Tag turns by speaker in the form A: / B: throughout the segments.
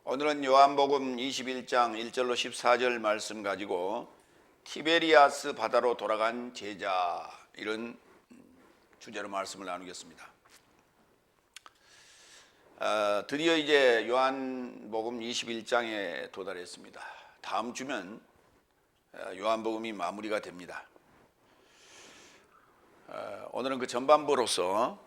A: 오늘은 요한복음 21장 1절로 14절 말씀 가지고 티베리아스 바다로 돌아간 제자, 이런 주제로 말씀을 나누겠습니다. 드디어 이제 요한복음 21장에 도달했습니다. 다음 주면 요한복음이 마무리가 됩니다. 오늘은 그 전반부로서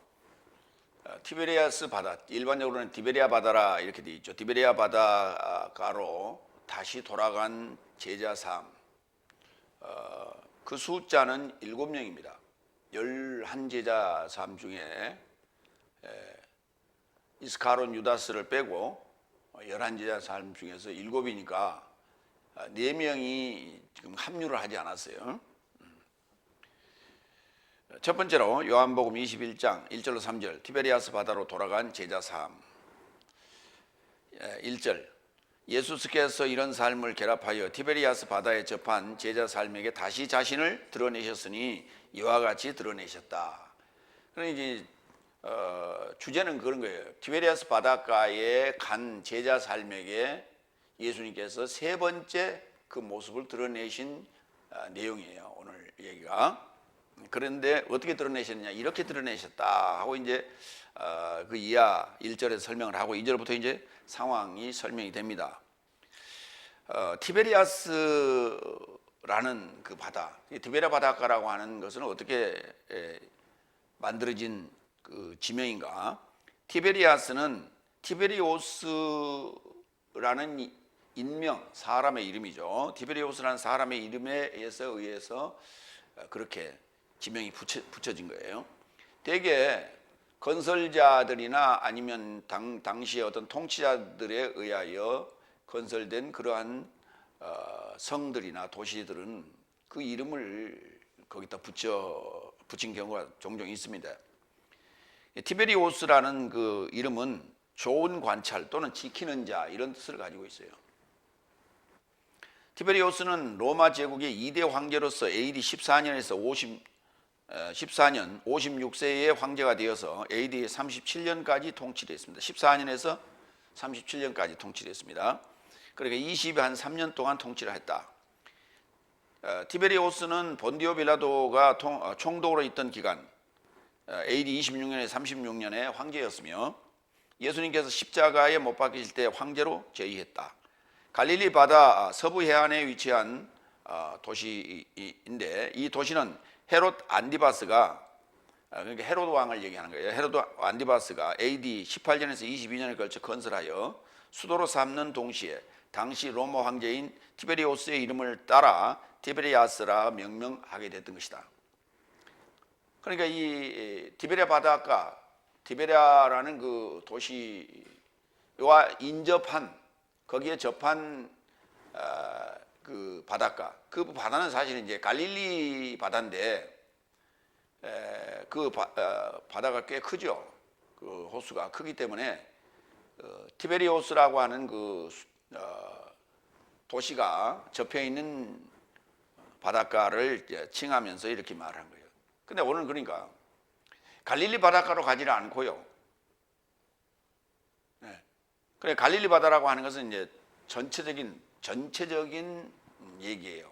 A: 티베리아스 바다, 일반적으로는 티베리아 바다라 이렇게 되어 있죠. 티베리아 바다가로 다시 돌아간 제자 삶, 그 숫자는 7명입니다. 11제자 삶 중에 이스카론 유다스를 빼고 11제자 삶 중에서 7이니까 4명이 지금 합류를 하지 않았어요. 첫 번째로 요한복음 21장 1절로 3절 티베리아스 바다로 돌아간 제자 삶. 1절 예수께서 이런 삶을 결합하여 티베리아스 바다에 접한 제자 삶에게 다시 자신을 드러내셨으니 이와 같이 드러내셨다. 그러니 이제 주제는 그런 거예요. 티베리아스 바닷가에 간 제자 삶에게 예수님께서 세 번째 그 모습을 드러내신 내용이에요. 오늘 얘기가. 그런데 어떻게 드러내셨느냐, 이렇게 드러내셨다 하고 이제 그 이하 1절에서 설명을 하고 2절부터 이제 상황이 설명이 됩니다. 티베리아스라는 그 바다, 티베리아 바닷가라고 하는 것은 어떻게 만들어진 그 지명인가? 티베리아스는 티베리오스라는 인명, 사람의 이름이죠. 티베리오스라는 사람의 이름에 의해서 그렇게 지명이 붙여진 거예요. 대개 건설자들이나 아니면 당시의 어떤 통치자들에 의하여 건설된 그러한 성들이나 도시들은 그 이름을 거기다 붙인 경우가 종종 있습니다. 티베리오스라는 그 이름은 좋은 관찰 또는 지키는 자, 이런 뜻을 가지고 있어요. 티베리오스는 로마 제국의 2대 황제로서 AD 14년 56세의 황제가 되어서 AD 37년까지 통치를 했습니다. 14년에서 37년까지 통치를 했습니다. 그러니까 23년 동안 통치를 했다. 티베리오스는 본디오 빌라도가 총독으로 있던 기간 AD 26년에서 36년에 황제였으며 예수님께서 십자가에 못 박히실 때 황제로 재위했다. 갈릴리 바다 서부 해안에 위치한 도시인데, 이 도시는 헤롯 안디바스가, 그러니까 헤롯 왕을 얘기하는 거예요. 헤롯 안디바스가 AD 18년에서 22년에 걸쳐 건설하여 수도로 삼는 동시에 당시 로마 황제인 티베리오스의 이름을 따라 티베리아스라 명명하게 됐던 것이다. 그러니까 이 티베리아 바닷가, 티베리아라는 그 도시와 인접한, 거기에 접한 그 바닷가, 그 바다는 사실 이제 갈릴리 바다인데 그 바다가 꽤 크죠. 그 호수가 크기 때문에 티베리오스라고 하는 그 도시가 접해 있는 바닷가를 칭하면서 이렇게 말한 거예요. 근데 오늘 그러니까 갈릴리 바닷가로 가지를 않고요. 그래, 갈릴리 바다라고 하는 것은 이제 전체적인 얘기예요.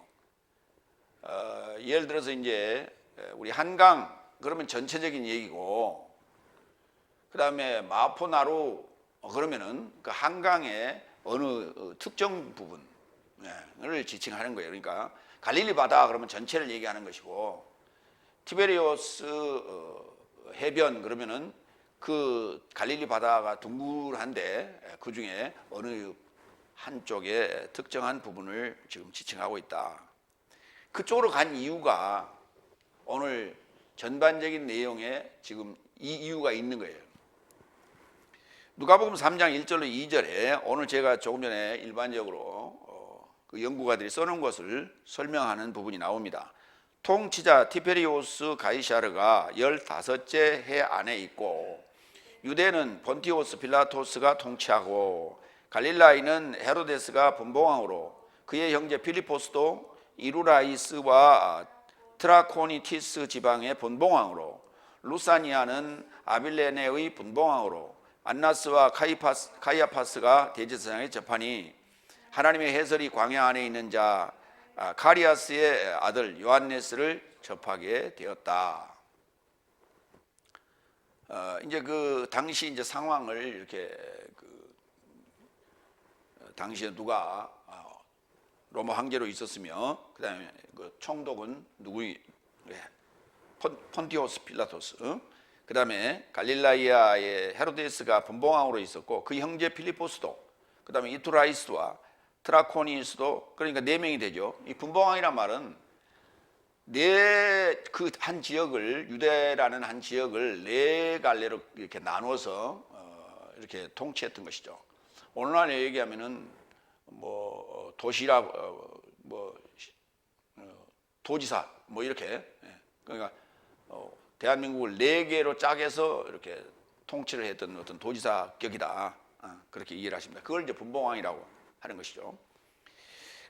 A: 예를 들어서 이제 우리 한강 그러면 전체적인 얘기고, 그 다음에 마포나루 그러면은 그 한강의 어느 특정 부분을 지칭하는 거예요. 그러니까 갈릴리 바다 그러면 전체를 얘기하는 것이고, 티베리오스 해변 그러면은 그 갈릴리 바다가 둥글한데 그 중에 어느 한쪽의 특정한 부분을 지금 지칭하고 있다. 그쪽으로 간 이유가 오늘 전반적인 내용에 지금 이 이유가 있는 거예요. 누가복음 3장 1절로 2절에 오늘 제가 조금 전에 일반적으로 그 연구가들이 써놓은 것을 설명하는 부분이 나옵니다. 통치자 티베리오스 가이사르가 15째 해 안에 있고, 유대는 본티오스 빌라토스가 통치하고, 갈릴라이는 헤로데스가 분봉왕으로, 그의 형제 필리포스도 이루라이스와 트라코니티스 지방의 분봉왕으로, 루사니아는 아빌레네의 분봉왕으로, 안나스와 카이아파스가 대제사장에 접하니 하나님의 해설이 광야 안에 있는 자 가리아스의 아들 요한네스를 접하게 되었다. 이제 그 당시 이제 상황을 이렇게 당시에 누가 로마 황제로 있었으며 그다음에 그 총독은 누구? 폰티오스 필라토스. 그다음에 갈릴라이아의 헤로데스가 분봉왕으로 있었고 그 형제 필리포스도 그다음에 이투라이스와 트라코니스도 그러니까 네 명이 되죠. 이 분봉왕이란 말은 그 한 지역을 유대라는 한 지역을 네 갈래로 이렇게 나눠서 이렇게 통치했던 것이죠. 오늘날 얘기하면은 뭐 도시라 뭐 도지사 뭐 이렇게 그러니까 대한민국을 네 개로 짜개서 이렇게 통치를 했던 어떤 도지사격이다. 그렇게 이해를 하십니다. 그걸 이제 분봉왕이라고 하는 것이죠.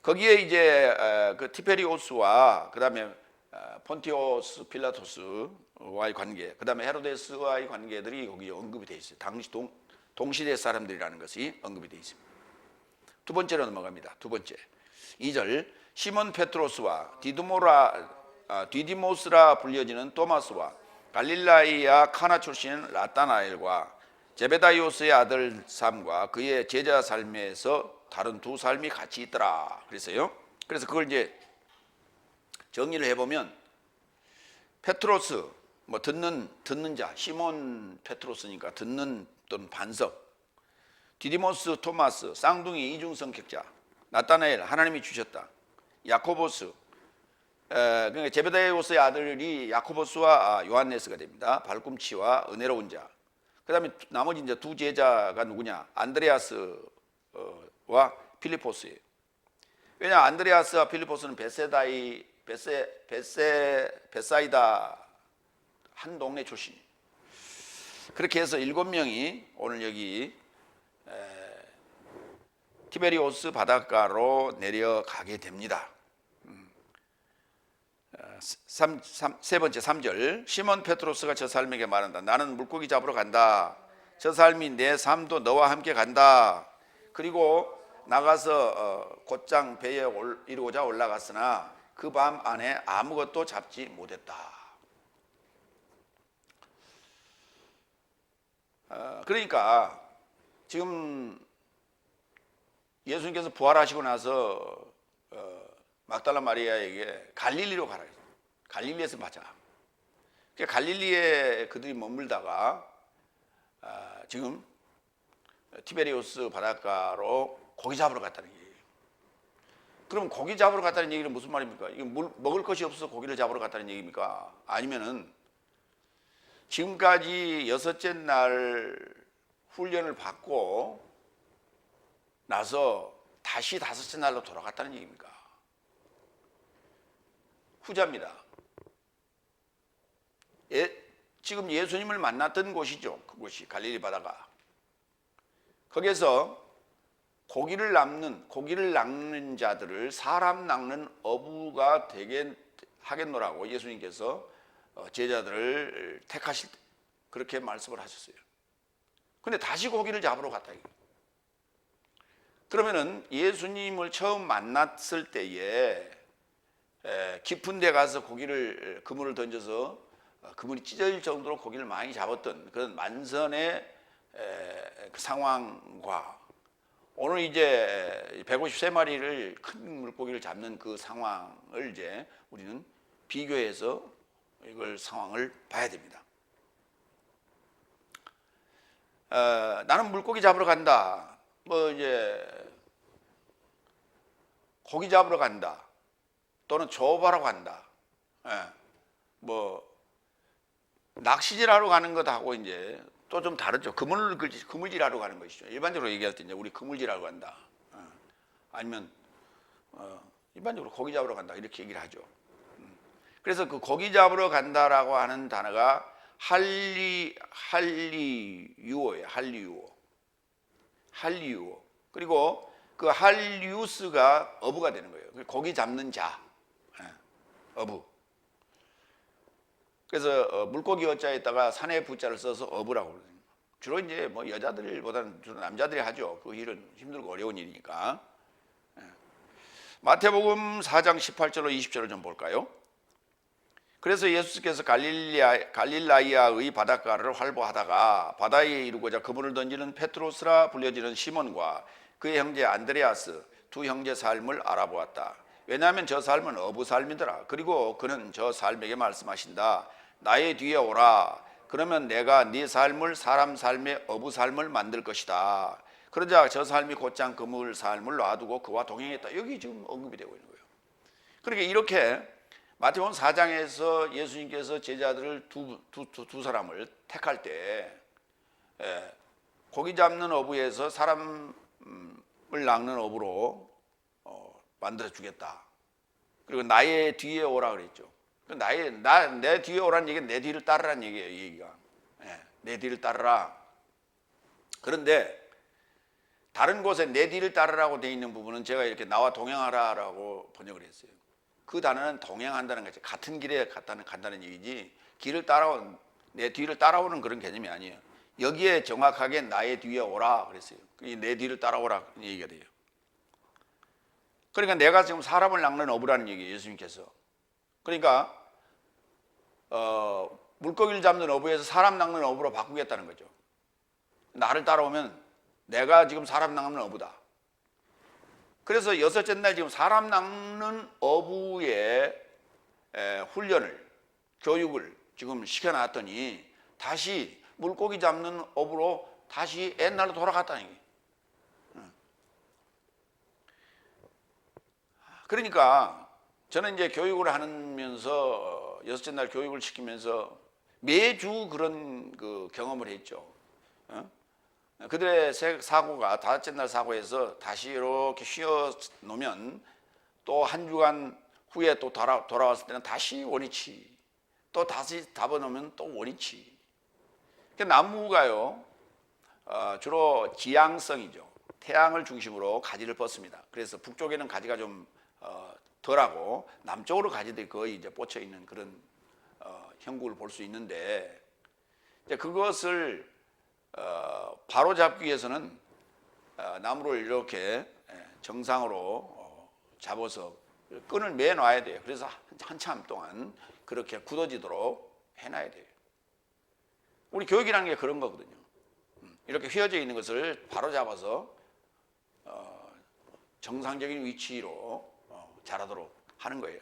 A: 거기에 이제 그 티베리오스와 그다음에 폰티오스 필라토스와의 관계, 그다음에 헤로데스와의 관계들이 거기에 언급이 되어 있어요. 당시 동시대 사람들이라는 것이 언급이 되어 있습니다. 두 번째로 넘어갑니다. 두 번째 2절 시몬 페트로스와 디디모스라 불려지는 토마스와 갈릴라이아 카나 출신 나타나엘과 제베다이오스의 아들 삼과 그의 제자 삶에서 다른 두 삶이 같이 있더라 그랬어요. 그래서 그걸 이제 정리를 해보면 페트로스 뭐 듣는 자, 시몬 페트로스니까 듣는 또는 반석, 디디모스 토마스 쌍둥이 이중 성격자, 나타나엘 하나님이 주셨다, 야코보스 그러니까 제베다이오스의 아들이 야코보스와 요한네스가 됩니다. 발꿈치와 은혜로운 자. 그다음에 나머지 이제 두 제자가 누구냐? 안드레아스와 필리포스예요. 왜냐 안드레아스와 필리포스는 베사이다 한 동네 출신이에요. 그렇게 해서 7명이 오늘 여기 티베리오스 바닷가로 내려가게 됩니다. 세 번째 3절 시몬 페트로스가 저 삶에게 말한다. 나는 물고기 잡으러 간다. 저 삶이 내 삶도 너와 함께 간다. 그리고 나가서 곧장 배에 이루고자 올라갔으나 그 밤 안에 아무것도 잡지 못했다. 그러니까 지금 예수님께서 부활하시고 나서 막달라 마리아에게 갈릴리로 가라. 갈릴리에서 맞아. 그러니까 갈릴리에 그들이 머물다가 지금 티베리오스 바닷가로 고기 잡으러 갔다는 얘기예요. 그럼 고기 잡으러 갔다는 얘기는 무슨 말입니까? 이거 먹을 것이 없어서 고기를 잡으러 갔다는 얘기입니까? 아니면은 지금까지 6째 날 훈련을 받고 나서 다시 5째 날로 돌아갔다는 얘기입니까? 후자입니다. 지금 예수님을 만났던 곳이죠. 그곳이 갈릴리 바다가. 거기에서 고기를 낚는 자들을 사람 낚는 어부가 되게 하겠노라고 예수님께서 제자들을 택하실 때 그렇게 말씀을 하셨어요. 근데 다시 고기를 잡으러 갔다. 그러면은 예수님을 처음 만났을 때에 깊은 데 가서 그물을 던져서 그물이 찢어질 정도로 고기를 많이 잡았던 그런 만선의 그 상황과 오늘 이제 153마리를 큰 물고기를 잡는 그 상황을 이제 우리는 비교해서 이걸 상황을 봐야 됩니다. 나는 물고기 잡으러 간다. 뭐 이제 고기 잡으러 간다. 또는 조업하러 간다. 뭐 낚시질하러 가는 것하고 이제 또 좀 다르죠. 그물질하러 가는 것이죠. 일반적으로 얘기할 때 이제 우리 그물질하러 간다. 아니면 일반적으로 고기 잡으러 간다 이렇게 얘기를 하죠. 그래서 그 고기 잡으러 간다라고 하는 단어가 할리유어예요. 할리유어. 그리고 그 할리우스가 어부가 되는 거예요. 고기 잡는 자, 어부. 그래서 물고기 어자에다가 산의 부자를 써서 어부라고 그러거든요. 주로 이제 뭐 여자들보다는 주로 남자들이 하죠. 그 일은 힘들고 어려운 일이니까. 마태복음 4장 18절로 20절을 좀 볼까요? 그래서 예수께서 갈릴라이아의 바닷가를 활보하다가 바다에 이르고자 그물을 던지는 페트로스라 불려지는 시몬과 그의 형제 안드레아스 두 형제 삶을 알아보았다. 왜냐하면 저 삶은 어부 삶이더라. 그리고 그는 저 삶에게 말씀하신다. 나의 뒤에 오라. 그러면 내가 네 삶을 사람 삶의 어부 삶을 만들 것이다. 그러자 저 삶이 곧장 그물 삶을 놔두고 그와 동행했다. 여기 지금 언급이 되고 있는 거예요. 그러니까 이렇게 마태복음 4장에서 예수님께서 제자들을 두 사람을 택할 때 고기 잡는 어부에서 사람을 낚는 어부로 만들어 주겠다. 그리고 나의 뒤에 오라 그랬죠. 내 뒤에 오라는 얘기는 내 뒤를 따르라는 얘기예요. 이 얘기가. 내 뒤를 따르라. 그런데 다른 곳에 내 뒤를 따르라고 되어 있는 부분은 제가 이렇게 나와 동행하라라고 번역을 했어요. 그 단어는 동행한다는 거죠. 같은 길에 간다는 얘기지 길을 내 뒤를 따라오는 그런 개념이 아니에요. 여기에 정확하게 나의 뒤에 오라 그랬어요. 내 뒤를 따라오라 얘기가 돼요. 그러니까 내가 지금 사람을 낚는 어부라는 얘기예요. 예수님께서. 그러니까 물고기를 잡는 어부에서 사람 낚는 어부로 바꾸겠다는 거죠. 나를 따라오면 내가 지금 사람 낚는 어부다. 그래서 여섯째 날 지금 사람 낚는 어부의 훈련을, 교육을 지금 시켜놨더니 다시 물고기 잡는 어부로 다시 옛날로 돌아갔다는 얘기예요. 그러니까 저는 이제 교육을 하면서 여섯째 날 교육을 시키면서 매주 그런 그 경험을 했죠. 그들의 사고가 다섯째 날 사고에서 다시 이렇게 쉬어 놓으면 또 한 주간 후에 또 돌아왔을 때는 다시 원위치, 또 다시 잡아놓으면 또 원위치. 나무가요 주로 지향성이죠. 태양을 중심으로 가지를 뻗습니다. 그래서 북쪽에는 가지가 좀 덜하고 남쪽으로 가지들이 거의 이제 뻗쳐 있는 그런 형국을 볼 수 있는데 이제 그것을 바로 잡기 위해서는 나무를 이렇게 정상으로 잡아서 끈을 매놔야 돼요. 그래서 한참 동안 그렇게 굳어지도록 해놔야 돼요. 우리 교육이라는 게 그런 거거든요. 이렇게 휘어져 있는 것을 바로 잡아서 정상적인 위치로 자라도록 하는 거예요.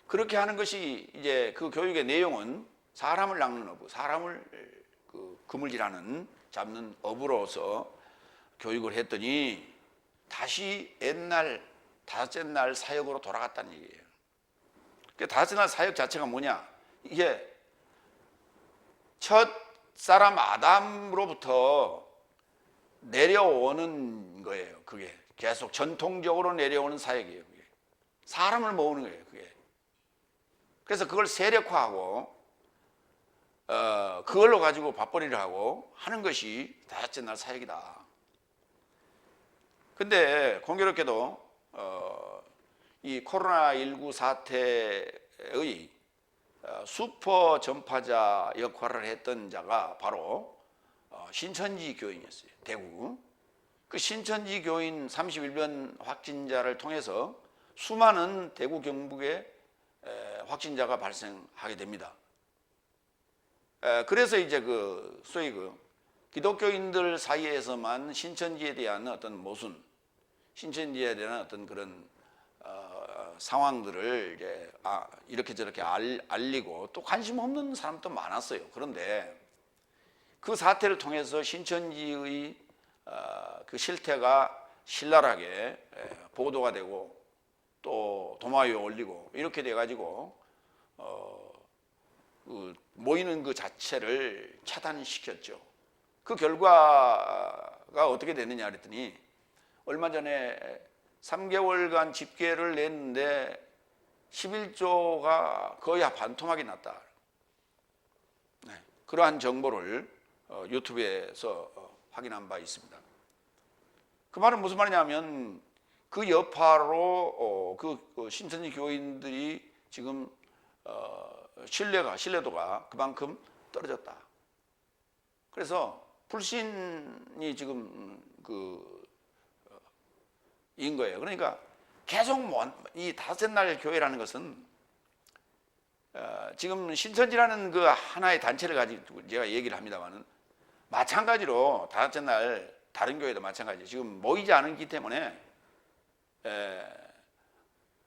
A: 그렇게 하는 것이 이제 그 교육의 내용은 사람을 낚는 어부, 사람을 그물질하는 잡는 어부로서 교육을 했더니 다시 옛날 다섯째 날 사역으로 돌아갔다는 얘기예요. 다섯째 날 사역 자체가 뭐냐? 이게 첫 사람 아담으로부터 내려오는 거예요. 그게 계속 전통적으로 내려오는 사역이에요. 그게 사람을 모으는 거예요. 그게 그래서 그걸 세력화하고 그걸로 가지고 밥벌이를 하고 하는 것이 다섯째 날 사역이다. 근데 공교롭게도 이 코로나19 사태의 슈퍼 전파자 역할을 했던 자가 바로 신천지 교인이었어요. 대구. 그 신천지 교인 31명 확진자를 통해서 수많은 대구 경북의 확진자가 발생하게 됩니다. 그래서 이제 소위 기독교인들 사이에서만 신천지에 대한 어떤 모순, 신천지에 대한 어떤 그런 상황들을 이제 이렇게 저렇게 알리고 또 관심 없는 사람도 많았어요. 그런데 그 사태를 통해서 신천지의 그 실태가 신랄하게 보도가 되고 또 도마 위에 올리고 이렇게 돼가지고 모이는 그 자체를 차단시켰죠. 그 결과가 어떻게 됐느냐 그랬더니 얼마 전에 3개월간 집계를 냈는데 11조가 거의 반토막이 났다. 그러한 정보를 유튜브에서 확인한 바 있습니다. 그 말은 무슨 말이냐면 그 여파로 그 신천지 교인들이 지금 신뢰도가 그만큼 떨어졌다. 그래서 불신이 지금 인 거예요. 그러니까 계속 이 다섯째 날 교회라는 것은 지금 신천지라는 그 하나의 단체를 가지고 제가 얘기를 합니다만은 마찬가지로 다섯째 날 다른 교회도 마찬가지예요. 지금 모이지 않기 때문에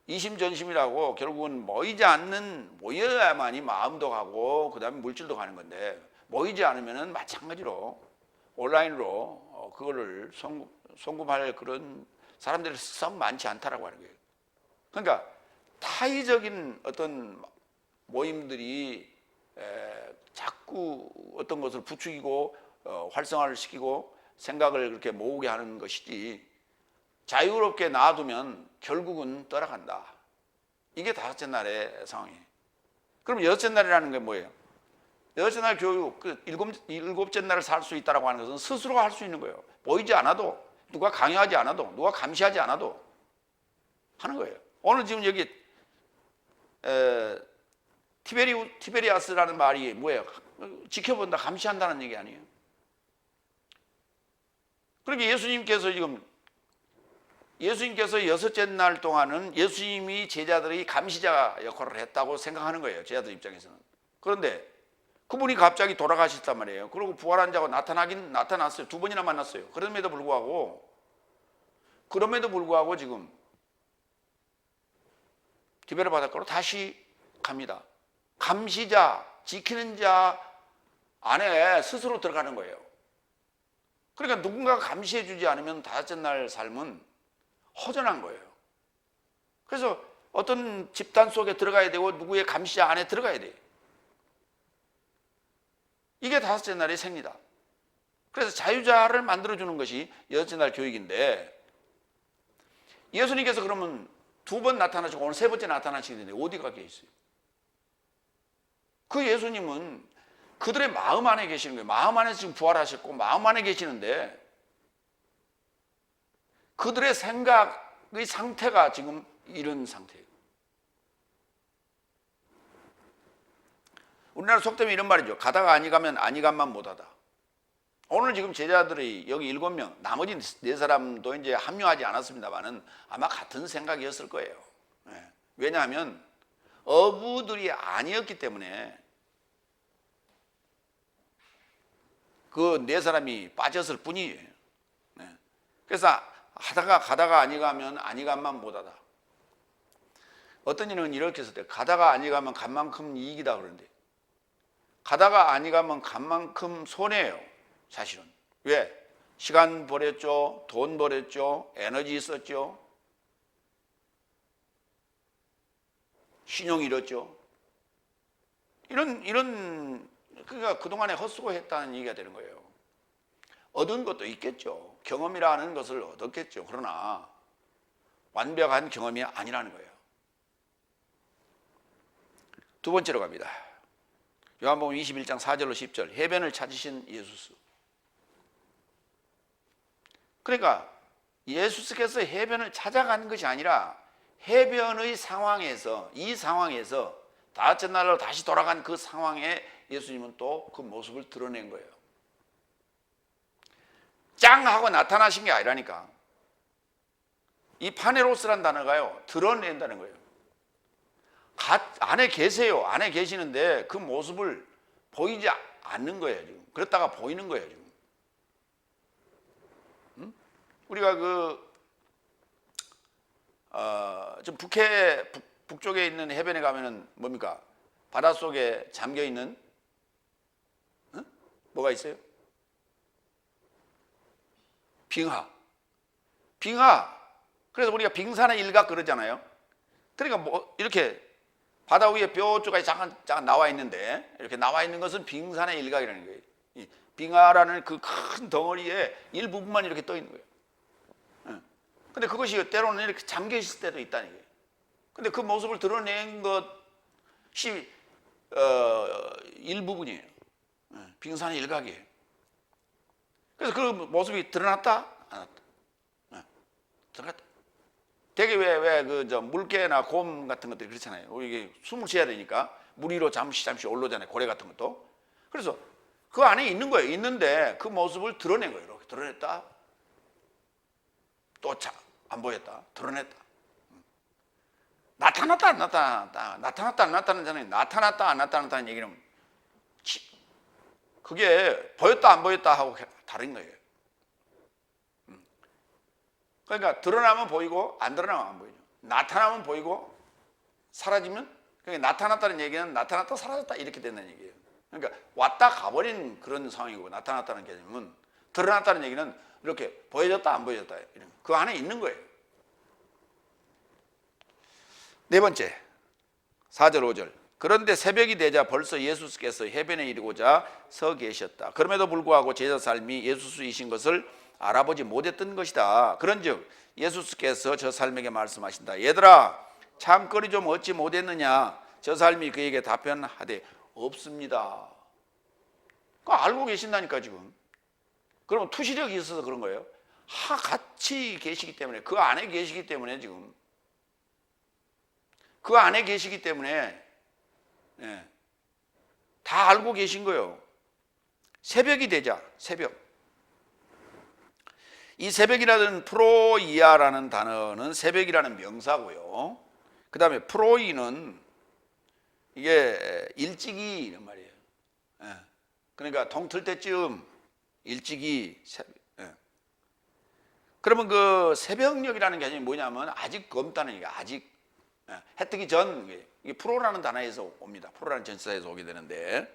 A: 이심전심이라고 결국은 모여야만이 마음도 가고 그 다음에 물질도 가는 건데 모이지 않으면은 마찬가지로 온라인으로 그거를 송금할 그런 사람들이 썩 많지 않다라고 하는 거예요. 그러니까 타의적인 어떤 모임들이 자꾸 어떤 것을 부추기고 활성화를 시키고 생각을 그렇게 모으게 하는 것이지 자유롭게 놔두면 결국은 떠나간다. 이게 다섯째 날의 상황이에요. 그럼 여섯째 날이라는 게 뭐예요? 여섯째 날 교육, 일곱째 날을 살 수 있다고 하는 것은 스스로가 할 수 있는 거예요. 보이지 않아도, 누가 강요하지 않아도, 누가 감시하지 않아도 하는 거예요. 오늘 지금 여기 티베리아스라는 말이 뭐예요? 지켜본다, 감시한다는 얘기 아니에요. 그러니까 예수님께서 여섯째 날 동안은 예수님이 제자들이 감시자 역할을 했다고 생각하는 거예요. 제자들 입장에서는. 그런데 그분이 갑자기 돌아가셨단 말이에요. 그리고 부활한 자가 나타났어요. 두 번이나 만났어요. 그럼에도 불구하고 지금 디베레 바닷가로 다시 갑니다. 감시자, 지키는 자 안에 스스로 들어가는 거예요. 그러니까 누군가가 감시해 주지 않으면 다섯째 날 삶은 허전한 거예요. 그래서 어떤 집단 속에 들어가야 되고 누구의 감시자 안에 들어가야 돼요. 이게 다섯째 날의 생리다. 그래서 자유자를 만들어주는 것이 여섯째 날 교육인데 예수님께서 그러면 두 번 나타나시고 오늘 세 번째 나타나시는데 어디 가 계세요? 그 예수님은 그들의 마음 안에 계시는 거예요. 마음 안에 지금 부활하셨고 마음 안에 계시는데 그들의 생각의 상태가 지금 이런 상태예요. 우리나라 속담에 이런 말이죠. 가다가 아니 가면 아니 간만 못하다. 오늘 지금 제자들이 여기 7명, 나머지 4사람도 이제 합류하지 않았습니다만은 아마 같은 생각이었을 거예요. 왜냐하면 어부들이 아니었기 때문에 그 4사람이 빠졌을 뿐이에요. 그래서 가다가 아니 가면 아니 간만 못하다. 어떤 이는 이렇게 했을 때 가다가 아니 가면 간 만큼 이익이다 그러는데 가다가 아니 가면 간 만큼 손해예요. 사실은. 왜? 시간 버렸죠. 돈 버렸죠. 에너지 썼죠. 신용 잃었죠. 그러니까 그동안에 헛수고했다는 얘기가 되는 거예요. 얻은 것도 있겠죠. 경험이라는 것을 얻었겠죠. 그러나 완벽한 경험이 아니라는 거예요. 두 번째로 갑니다. 요한복음 21장 4절로 10절 해변을 찾으신 예수스. 그러니까 예수께서 해변을 찾아가는 것이 아니라 해변의 상황에서 이 상황에서 다섯째 날로 다시 돌아간 그 상황에 예수님은 또 그 모습을 드러낸 거예요. 짱 하고 나타나신 게 아니라니까. 이 파네로스란 단어가요 드러낸다는 거예요. 안에 계세요. 안에 계시는데 그 모습을 보이지 않는 거예요 지금. 그랬다가 보이는 거예요 지금. 우리가 좀 북쪽에 있는 해변에 가면은 뭡니까? 바닷속에 잠겨 있는 뭐가 있어요? 빙하. 그래서 우리가 빙산의 일각 그러잖아요. 그러니까 뭐 이렇게 바다 위에 뾰족하게 잠깐 나와 있는데 이렇게 나와 있는 것은 빙산의 일각이라는 거예요. 이 빙하라는 그 큰 덩어리에 일부분만 이렇게 떠 있는 거예요. 근데 그것이 때로는 이렇게 잠겨 있을 때도 있다는 거예요. 근데 그 모습을 드러낸 것이 일부분이에요. 빙산의 일각이에요. 그래서 그 모습이 드러났다? 안 왔다? 드러났다. 되게 물개나 곰 같은 것들이 그렇잖아요. 이게 숨을 쉬어야 되니까 물 위로 잠시 올라오잖아요. 고래 같은 것도. 그래서 그 안에 있는 거예요. 있는데 그 모습을 드러낸 거예요. 이렇게 드러냈다. 또 안 보였다. 드러냈다. 나타났다 안 나타났다. 나타났다 안 나타났잖아요. 나타났다 안 나타났다는 얘기는 그게 보였다 안 보였다 하고 다른 거예요. 그러니까 드러나면 보이고 안 드러나면 안 보이죠. 나타나면 보이고 사라지면, 그러니까 나타났다는 얘기는 나타났다 사라졌다 이렇게 된다는 얘기예요. 그러니까 왔다 가버린 그런 상황이고, 나타났다는 개념은, 드러났다는 얘기는 이렇게 보여졌다 안 보여졌다 이런 그 안에 있는 거예요. 네 번째 4절 5절. 그런데 새벽이 되자 벌써 예수께서 해변에 이르고자 서 계셨다. 그럼에도 불구하고 제자 삶이 예수이신 것을 알아보지 못했던 것이다. 그런즉 예수께서 저 삶에게 말씀하신다. 얘들아, 참거리 좀 얻지 못했느냐? 저 삶이 그에게 답변하되 없습니다. 그거 알고 계신다니까 지금. 그러면 투시력이 있어서 그런 거예요. 같이 계시기 때문에, 그 안에 계시기 때문에, 지금 그 안에 계시기 때문에 다 알고 계신 거예요. 새벽이 되자, 새벽. 이 새벽이라는 프로이아라는 단어는 새벽이라는 명사고요. 그 다음에 프로이는 이게 일찍이 이런 말이에요. 그러니까 동틀 때쯤 일찍이 새벽. 그러면 그 새벽녘이라는 개념이 뭐냐면 아직 검다는 얘기가 아직 해 뜨기 전, 이게 프로라는 단어에서 옵니다. 프로라는 전치사에서 오게 되는데,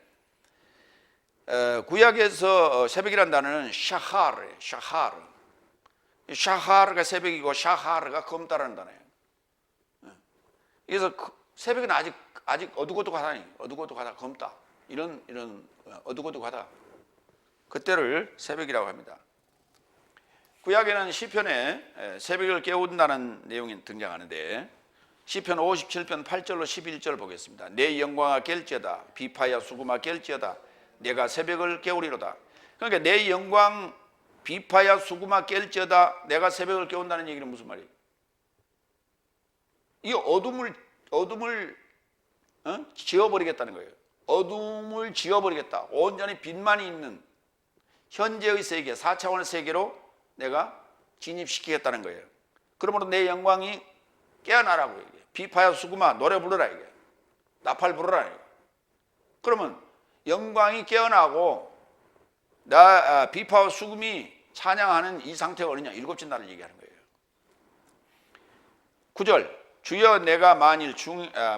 A: 구약에서 새벽이라는 단어는 샤하르예요. 샤하르. 샤하르가 새벽이고 샤하르가 검다라는 단어예요. 그래서 새벽은 아직 어둑어둑하다, 어둑어둑하다, 검다, 이런 어둑어둑하다, 그때를 새벽이라고 합니다. 구약에는 시편에 새벽을 깨운다는 내용이 등장하는데, 시편 57편 8절로 11절 보겠습니다. 내 영광아 깰지어다, 비파야 수구마 깰지어다, 내가 새벽을 깨우리로다. 그러니까 내 영광 비파야 수구마 깰지어다, 내가 새벽을 깨운다는 얘기는 무슨 말이에요? 이 어둠을 지워버리겠다는 거예요. 어둠을 지워버리겠다. 온전히 빛만이 있는 현재의 세계, 4차원의 세계로 내가 진입시키겠다는 거예요. 그러므로 내 영광이 깨어나라고 얘기해요. 비파야 수구마, 노래 부르라 이게. 나팔 부르라 이게. 그러면 영광이 깨어나고 비파와 수금이 찬양하는 이 상태가 어느냐? 일곱째 날을 얘기하는 거예요. 9절. 주여, 내가 만일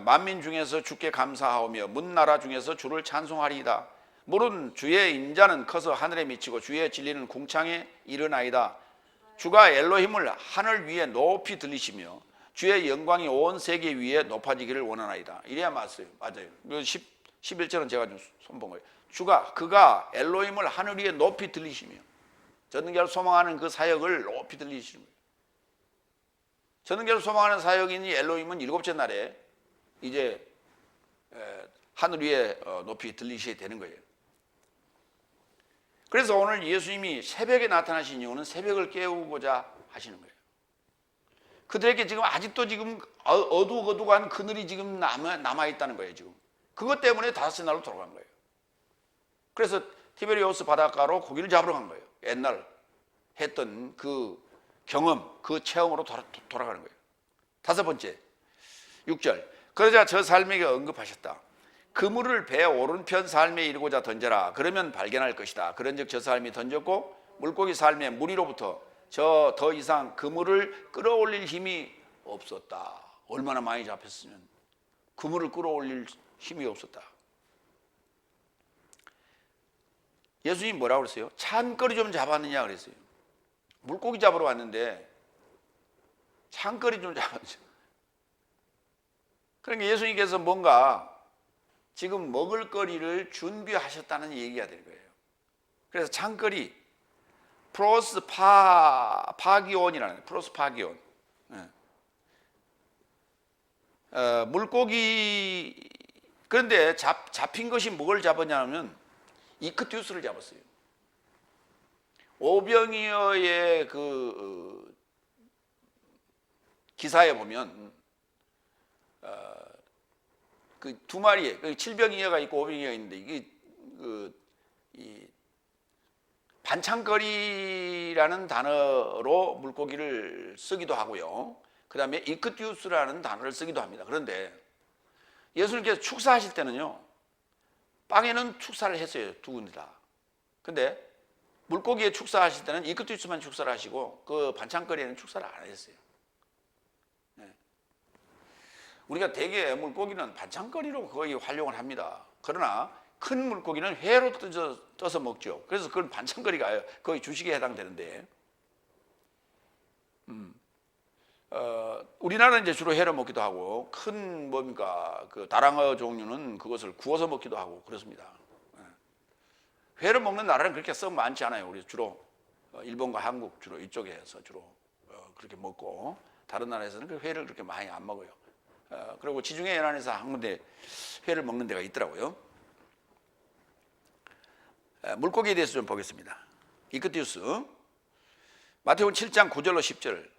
A: 만민 중에서 주께 감사하오며 문나라 중에서 주를 찬송하리이다. 물은 주의 인자는 커서 하늘에 미치고 주의 진리는 궁창에 이르나이다. 주가 엘로힘을 하늘 위에 높이 들리시며 주의 영광이 온 세계 위에 높아지기를 원하나이다. 이래야 맞아요. 11절은 제가 좀 손본 거예요. 그가 엘로힘을 하늘 위에 높이 들리시며, 전능자를 소망하는 그 사역을 높이 들리시는 거예요. 전능자를 소망하는 사역인 이 엘로힘은 일곱째 날에 이제 하늘 위에 높이 들리셔야 되는 거예요. 그래서 오늘 예수님이 새벽에 나타나신 이유는 새벽을 깨우고자 하시는 거예요. 그들에게 지금 아직도 지금 어둑어둑한 그늘이 지금 남아있다는 거예요. 지금 그것 때문에 다섯째 날로 돌아간 거예요. 그래서 티베리우스 바닷가로 고기를 잡으러 간 거예요. 옛날 했던 그 경험, 그 체험으로 돌아가는 거예요. 다섯 번째 6절. 그러자 저 삶에게 언급하셨다. 그물을 배 오른편 삶에 이르고자 던져라. 그러면 발견할 것이다. 그런즉 저 삶이 던졌고 물고기 삶의 무리로부터 저 더 이상 그물을 끌어올릴 힘이 없었다. 얼마나 많이 잡혔으면 그물을 끌어올릴 힘이 없었다. 예수님 뭐라고 그랬어요? 찬거리 좀 잡았느냐 그랬어요. 물고기 잡으러 왔는데 찬거리 좀 잡았죠. 그러니까 예수님께서 뭔가 지금 먹을 거리를 준비하셨다는 얘기가 되는 거예요. 그래서 찬거리 플러스 파기온이라는 거예요. 플러스 파기온. 물고기, 그런데 잡힌 것이 뭘 잡았냐면 이크투스를 잡았어요. 오병이어의 그 기사에 보면 그 두 마리의 그 칠병이어가 있고 오병이어가 있는데 이게 이 반창거리라는 단어로 물고기를 쓰기도 하고요. 그 다음에 이크티우스라는 단어를 쓰기도 합니다. 그런데 예수님께서 축사하실 때는요, 빵에는 축사를 했어요. 두 군데 다. 근데 물고기에 축사하실 때는 이크티우스만 축사를 하시고 그 반창거리에는 축사를 안 했어요. 네. 우리가 대개 물고기는 반창거리로 거의 활용을 합니다. 그러나 큰 물고기는 회로 떠서 먹죠. 그래서 그건 반창거리가 거의 주식에 해당되는데, 우리나라는 이제 주로 회로 먹기도 하고, 큰 뭡니까 그 다랑어 종류는 그것을 구워서 먹기도 하고 그렇습니다. 회를 먹는 나라는 그렇게 썩 많지 않아요. 우리 주로 일본과 한국 주로 이쪽에서 주로 그렇게 먹고, 다른 나라에서는 그 회를 그렇게 많이 안 먹어요. 그리고 지중해 연안에서 한 군데 회를 먹는 데가 있더라고요. 물고기에 대해서 좀 보겠습니다. 이크티우스. 마태복음 7장 9절로 10절.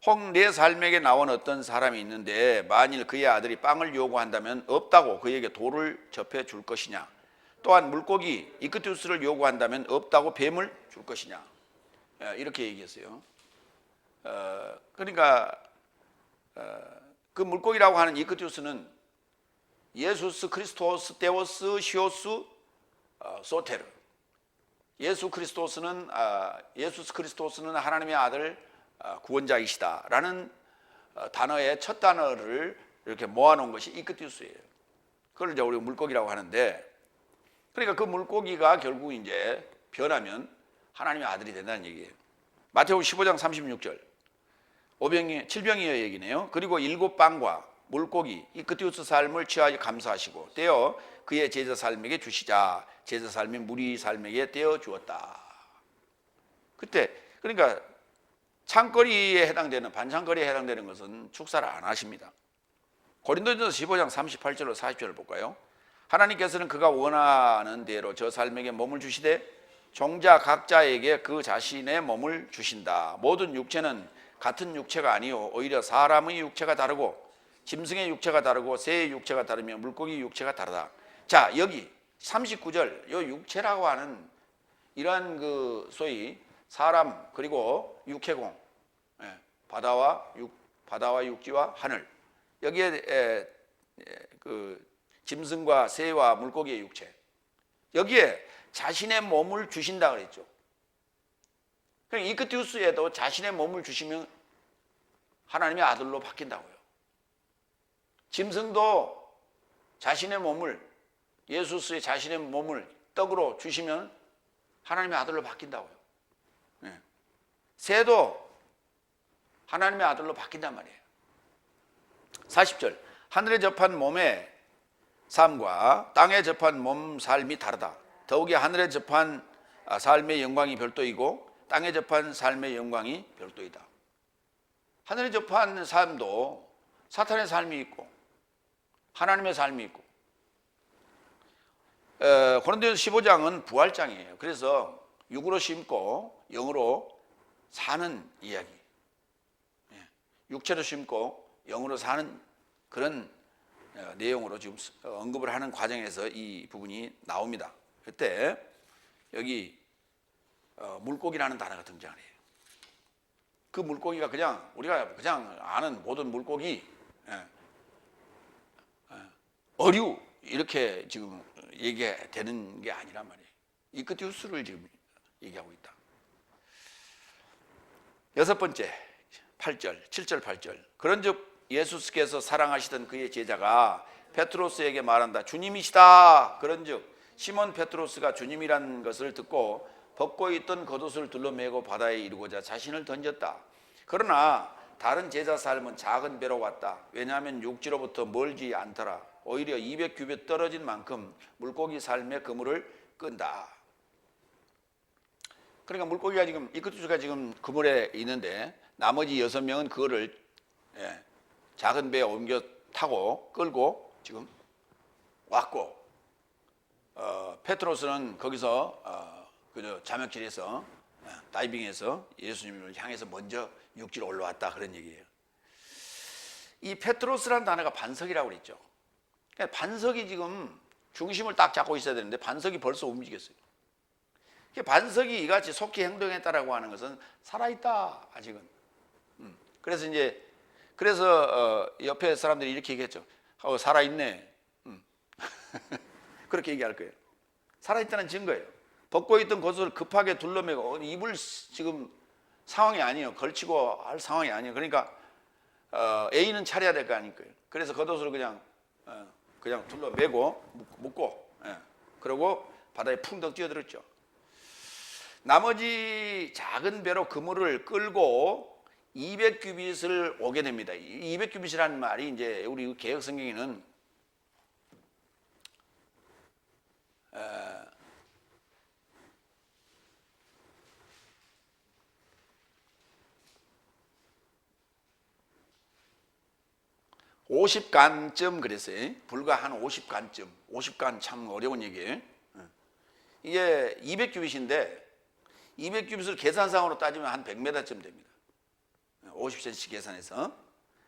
A: 혹 내 삶에게 나온 어떤 사람이 있는데 만일 그의 아들이 빵을 요구한다면 없다고 그에게 돌을 접해 줄 것이냐. 또한 물고기 이크티우스를 요구한다면 없다고 뱀을 줄 것이냐. 이렇게 얘기했어요. 그러니까 그 물고기라고 하는 이크티우스는 예수스 크리스토스 데오스 시오스 소테르. 예수스 크리스토스는 하나님의 아들 구원자이시다라는 단어의 첫 단어를 이렇게 모아놓은 것이 이크티우스예요. 그걸 이제 우리가 물고기라고 하는데, 그러니까 그 물고기가 결국 이제 변하면 하나님의 아들이 된다는 얘기예요. 마태복음 15장 36절. 7병이어 얘기네요. 그리고 7빵과 물고기 이크티우스 삶을 취하여 감사하시고 떼어 그의 제자 삶에게 주시자. 제자 삶이 무리 삶에게 떼어 주었다. 그때 그러니까 창거리에 해당되는 반창거리에 해당되는 것은 축사를 안 하십니다. 고린도전서 15장 38절로 40절을 볼까요? 하나님께서는 그가 원하는 대로 저 삶에게 몸을 주시되 종자 각자에게 그 자신의 몸을 주신다. 모든 육체는 같은 육체가 아니요 오히려 사람의 육체가 다르고 짐승의 육체가 다르고 새의 육체가 다르며 물고기 육체가 다르다. 자, 여기 39절 요 육체라고 하는 이러한 그 소위 사람 그리고 육해공, 바다와 육지와 하늘, 여기에 그 짐승과 새와 물고기의 육체, 여기에 자신의 몸을 주신다 그랬죠. 그러니까 이크티우스에도 자신의 몸을 주시면 하나님의 아들로 바뀐다고요. 짐승도 자신의 몸을, 예수스의 자신의 몸을 떡으로 주시면 하나님의 아들로 바뀐다고요. 새도 하나님의 아들로 바뀐단 말이에요. 40절. 하늘에 접한 몸의 삶과 땅에 접한 몸 삶이 다르다. 더욱이 하늘에 접한 삶의 영광이 별도이고 땅에 접한 삶의 영광이 별도이다. 하늘에 접한 삶도 사탄의 삶이 있고 하나님의 삶이 있고, 고린도전서 15장은 부활장이에요. 그래서 육으로 심고 영으로 사는 이야기, 육체로 심고 영으로 사는 그런 내용으로 지금 언급을 하는 과정에서 이 부분이 나옵니다. 그때 여기 물고기라는 단어가 등장을 해요. 그 물고기가 그냥 우리가 그냥 아는 모든 물고기, 어류 이렇게 지금 얘기되는 게 아니란 말이에요. 이크티우스를 지금 얘기하고 있다. 여섯 번째 8절, 7절 8절. 그런즉 예수께서 사랑하시던 그의 제자가 페트로스에게 말한다. 주님이시다. 그런즉 시몬 페트로스가 주님이란 것을 듣고 벗고 있던 겉옷을 둘러매고 바다에 이르고자 자신을 던졌다. 그러나 다른 제자 삶은 작은 배로 왔다. 왜냐하면 육지로부터 멀지 않더라. 오히려 200규빗 떨어진 만큼 물고기 삶의 그물을 끈다. 그러니까 물고기가 지금 이크투스가 지금 그물에 있는데 나머지 6명은 그거를 작은 배에 옮겨 타고 끌고 지금 왔고, 페트로스는 거기서 그저 자명질해서 다이빙해서 예수님을 향해서 먼저 육지로 올라왔다, 그런 얘기예요. 이 페트로스라는 단어가 반석이라고 그랬죠. 그러니까 반석이 지금 중심을 딱 잡고 있어야 되는데 반석이 벌써 움직였어요. 반석이 이같이 속히 행동했다라고 하는 것은 살아있다 아직은. 그래서 이제 옆에 사람들이 이렇게 얘기했죠. 살아있네. 그렇게 얘기할 거예요. 살아있다는 증거예요. 벗고 있던 것을 급하게 둘러매고 입을 지금 상황이 아니에요. 걸치고 할 상황이 아니에요. 그러니까 A는 차려야 될 거 아닐까요. 그래서 겉옷으로 그냥 둘러매고 묶고, 그리고 바다에 풍덩 뛰어들었죠. 나머지 작은 배로 그물을 끌고 200규빗을 오게 됩니다. 200규빗이라는 말이 이제 우리 개혁 성경에는 50간쯤 그랬어요. 불과 한 50간쯤. 50간 참 어려운 얘기예요. 이게 200규빗인데 200규빗을 계산상으로 따지면 한 100m쯤 됩니다. 50cm 계산해서.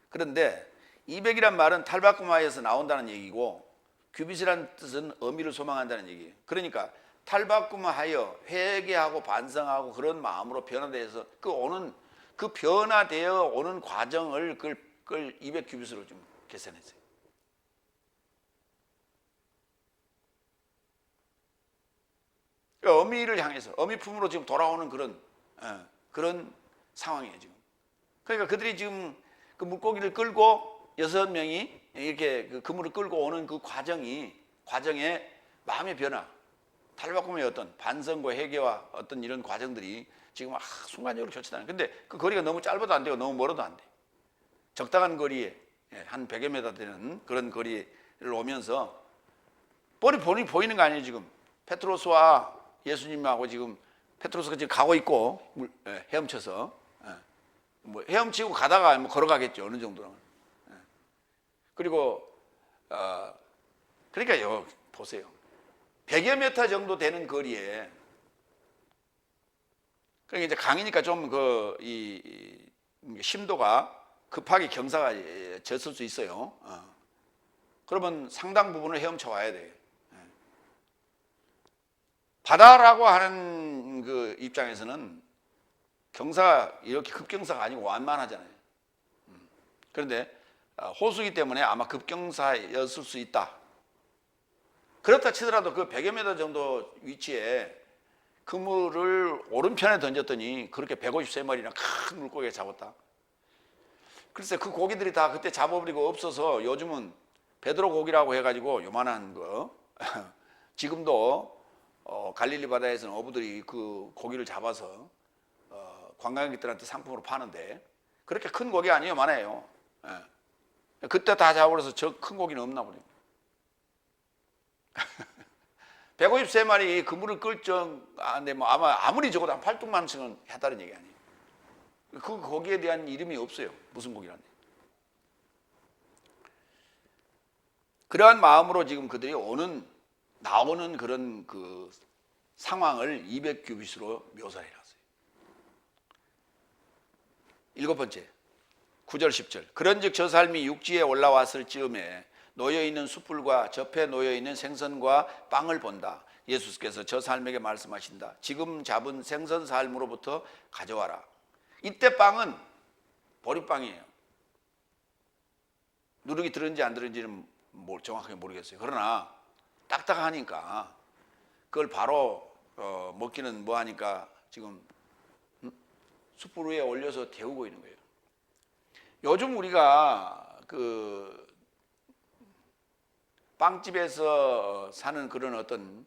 A: 그런데 200이란 말은 탈바꿈하여서 나온다는 얘기고 규빗이라는 뜻은 어미를 소망한다는 얘기예요. 그러니까 탈바꿈하여 회개하고 반성하고 그런 마음으로 변화되어서 그 변화되어 오는 과정을 그걸 200규빗으로 좀 계산했어요. 그러니까 어미를 향해서 어미 품으로 지금 돌아오는 그런 상황이에요 지금. 그러니까 그들이 지금 그 물고기를 끌고 6명이 이렇게 그 그물을 끌고 오는 그 과정에 마음의 변화, 탈바꿈의 어떤 반성과 회개와 어떤 이런 과정들이 지금 순간적으로 교차하는. 근데 그 거리가 너무 짧아도 안 되고 너무 멀어도 안 돼. 적당한 거리에 한 100여 미터 되는 그런 거리를 오면서 뻔히 보이는 거 아니에요 지금. 페트로스와 예수님하고 지금 페트로스가 지금 가고 있고 헤엄쳐서 뭐 헤엄치고 가다가 뭐 걸어가겠죠 어느 정도는. 그리고 그러니까 보세요. 100여 미터 정도 되는 거리에, 그러니까 이제 강이니까 좀 이 심도가 급하게 경사가 졌을 수 있어요. 그러면 상당 부분을 헤엄쳐 와야 돼요. 바다라고 하는 그 입장에서는 경사가 이렇게 급경사가 아니고 완만하잖아요. 그런데 호수기 때문에 아마 급경사였을 수 있다. 그렇다 치더라도 그 100여 미터 정도 위치에 그물을 오른편에 던졌더니 그렇게 153마리나 큰 물고기가 잡았다. 글쎄 그 고기들이 다 그때 잡아버리고 없어서 요즘은 베드로 고기라고 해가지고 요만한 거 지금도 갈릴리 바다에서는 어부들이 그 고기를 잡아서 관광객들한테 상품으로 파는데 그렇게 큰 고기 아니에요. 많아요. 그때 다 잡아버려서 저 큰 고기는 없나 보네요. 153마리 그물을 끌 정인데 뭐 아무리 적어도 한 8뚝만씩은 했다는 얘기 아니에요. 그 고기에 대한 이름이 없어요. 무슨 고기라는. 그러한 마음으로 지금 그들이 나오는 그런 그 상황을 200규빗으로 묘사해 놨어요. 7번째 9절 10절. 그런즉 저 삶이 육지에 올라왔을 즈음에 놓여있는 숯불과 접해 놓여있는 생선과 빵을 본다. 예수께서 저 삶에게 말씀하신다. 지금 잡은 생선 삶으로부터 가져와라. 이때 빵은 보리빵이에요. 누룩이 들은지 안 들은지는 정확하게 모르겠어요. 그러나 딱딱하니까 그걸 바로 먹기는 뭐하니까 지금 숯불 위에 올려서 데우고 있는 거예요. 요즘 우리가 그 빵집에서 사는 그런 어떤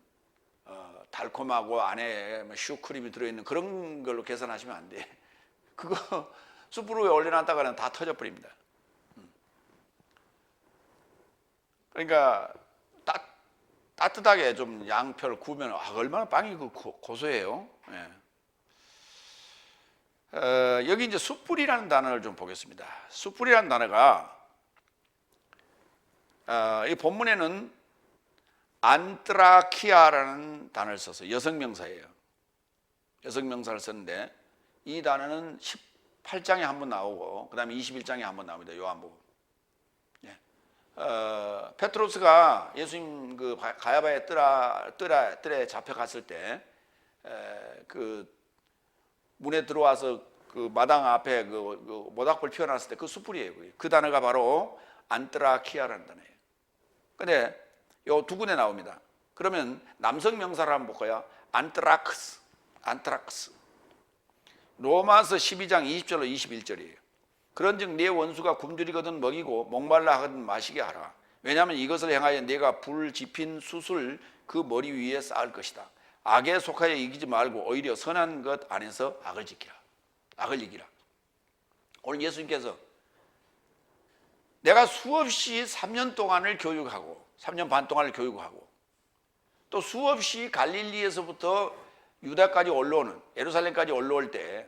A: 달콤하고 안에 슈크림이 들어있는 그런 걸로 계산하시면 안 돼. 그거 숯불 위에 올려놨다가는 다 터져버립니다. 그러니까 따뜻하게 좀 양표를 구우면 얼마나 빵이 고소해요. 여기 이제 숯불이라는 단어를 좀 보겠습니다. 숯불이라는 단어가 이 본문에는 안트라키아라는 단어를 써서 여성명사예요. 여성명사를 썼는데 이 단어는 18장에 한 번 나오고 그 다음에 21장에 한 번 나옵니다. 요한복음. 페트로스가 예수님 그 가야바의 뜰에 잡혀갔을 때 그 문에 들어와서 그 마당 앞에 그 모닥불 피워놨을 때 그 숯불이에요. 그 단어가 바로 안트라키아라는 단어예요. 근데 요 두 군데 나옵니다. 그러면 남성 명사를 한번 볼까요? 안트락스. 로마서 12장 20절로 21절이에요. 그런즉 네 원수가 굶주리거든 먹이고 목말라 하거든 마시게 하라. 왜냐하면 이것을 행하여 네가 불 지핀 숯을 그 머리 위에 쌓을 것이다. 악에 속하여 이기지 말고 오히려 선한 것 안에서 악을 이기라. 오늘 예수님께서 내가 수없이 3년 동안을 교육하고 3년 반 동안을 교육하고 또 수없이 갈릴리에서부터 유다까지 올라오는 예루살렘까지 올라올 때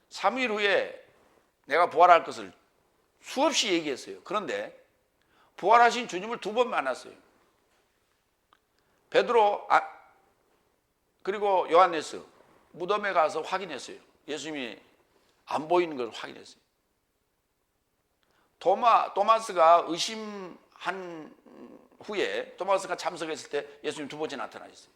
A: 3일 후에 내가 부활할 것을 수없이 얘기했어요. 그런데 부활하신 주님을 2번 만났어요. 베드로 그리고 요한네스 무덤에 가서 확인했어요. 예수님이 안 보이는 걸 확인했어요. 토마스가 의심한 후에 토마스가 참석했을 때 예수님 2번째 나타나셨어요.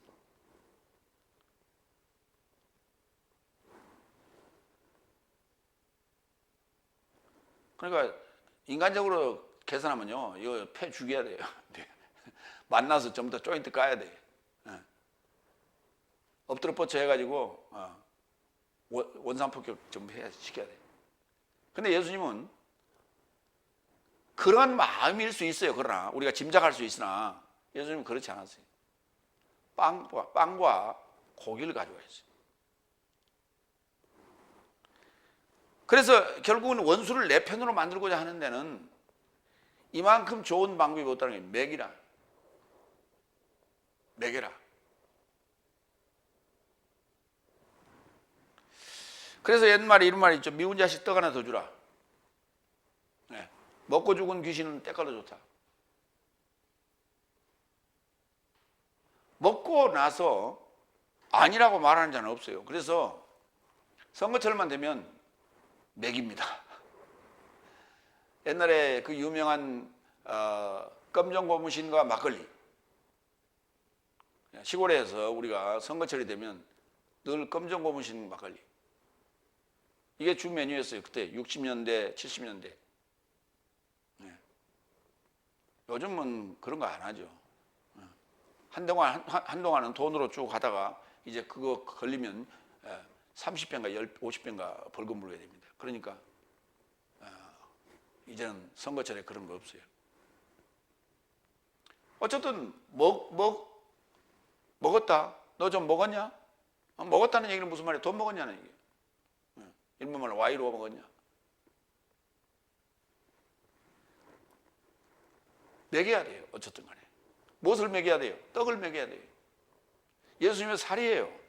A: 그러니까 인간적으로 계산하면요, 이거 패 죽여야 돼요. 만나서 전부 다 조인트 까야 돼. 엎드려 뻗쳐 해가지고 원산폭격 전부 시켜야 돼. 근데 예수님은 그런 마음일 수 있어요. 그러나 우리가 짐작할 수 있으나 예수님은 그렇지 않았어요. 빵과 고기를 가져와있어요. 그래서 결국은 원수를 내 편으로 만들고자 하는 데는 이만큼 좋은 방법이 없다는 게 먹여라. 그래서 옛말에 이런 말이 있죠. 미운 자식 떡 하나 더 주라. 네. 먹고 죽은 귀신은 때깔도 좋다. 먹고 나서 아니라고 말하는 자는 없어요. 그래서 선거철만 되면 먹입니다. 옛날에 그 유명한 검정고무신과 막걸리, 시골에서 우리가 선거철이 되면 늘 검정고무신 막걸리, 이게 주 메뉴였어요. 그때 60년대 70년대. 요즘은 그런 거 안 하죠. 한동안은 돈으로 쭉 하다가 이제 그거 걸리면 30배인가 50배인가 벌금 물어야 됩니다. 그러니까 이제는 선거철에 그런 거 없어요. 어쨌든 먹었다. 너 좀 먹었냐? 먹었다는 얘기는 무슨 말이야? 돈 먹었냐는 얘기예요. 일본말로 와이로 먹었냐? 먹여야 돼요. 어쨌든 간에. 무엇을 먹여야 돼요? 떡을 먹여야 돼요. 예수님의 살이에요.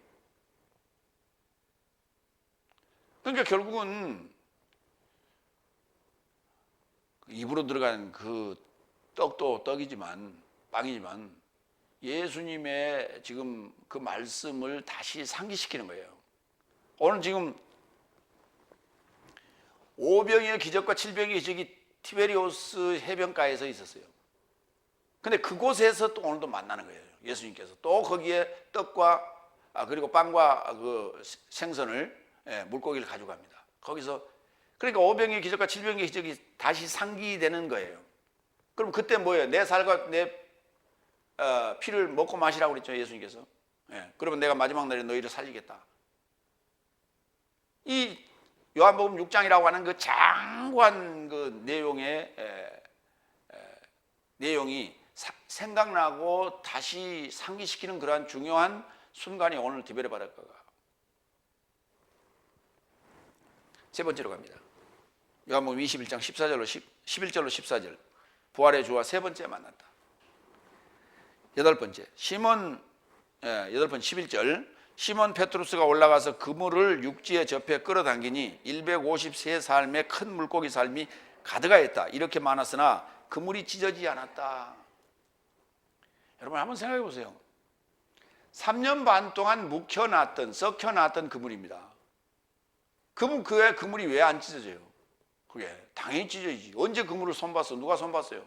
A: 그러니까 결국은 입으로 들어간 그 떡도 떡이지만 빵이지만 예수님의 지금 그 말씀을 다시 상기시키는 거예요. 오늘 지금 5병의 기적과 7병의 기적이 티베리오스 해변가에서 있었어요. 근데 그곳에서 또 오늘도 만나는 거예요. 예수님께서 또 거기에 떡과 그리고 빵과 그 생선을 물고기를 가져갑니다. 거기서 그러니까 5병의 기적과 7병의 기적이 다시 상기되는 거예요. 그럼 그때 뭐예요? 내 살과 내 피를 먹고 마시라고 그랬죠, 예수님께서. 그러면 내가 마지막 날에 너희를 살리겠다. 이 요한복음 6장이라고 하는 그 장관 그 내용이 생각나고 다시 상기시키는 그러한 중요한 순간이 오늘 디베레 바닷가가. 세 번째로 갑니다. 요한복음 21장 11절로 14절. 부활의 주와 세 번째 만났다. 여덟 번째. 11절. 시몬 페트루스가 올라가서 그물을 육지에 접해 끌어당기니 153삶의 큰 물고기 삶이 가득하였다. 이렇게 많았으나 그물이 찢어지지 않았다. 여러분 한번 생각해 보세요. 3년 반 동안 묵혀놨던 썩혀놨던 그물입니다. 그물이 왜 안 찢어져요? 그게 당연히 찢어지지. 언제 그물을 손봤어? 누가 손봤어요?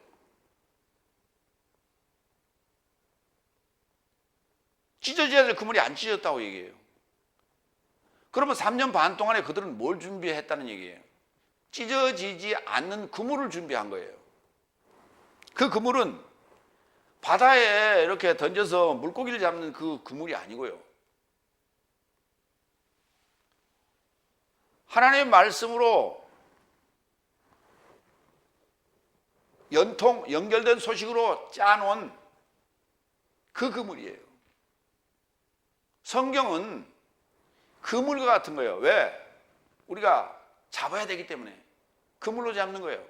A: 찢어져야 될 그물이 안 찢어졌다고 얘기해요. 그러면 3년 반 동안에 그들은 뭘 준비했다는 얘기예요? 찢어지지 않는 그물을 준비한 거예요. 그 그물은 바다에 이렇게 던져서 물고기를 잡는 그 그물이 아니고요. 하나님의 말씀으로 연결된 소식으로 짜놓은 그 그물이에요. 성경은 그물과 같은 거예요. 왜? 우리가 잡아야 되기 때문에 그물로 잡는 거예요.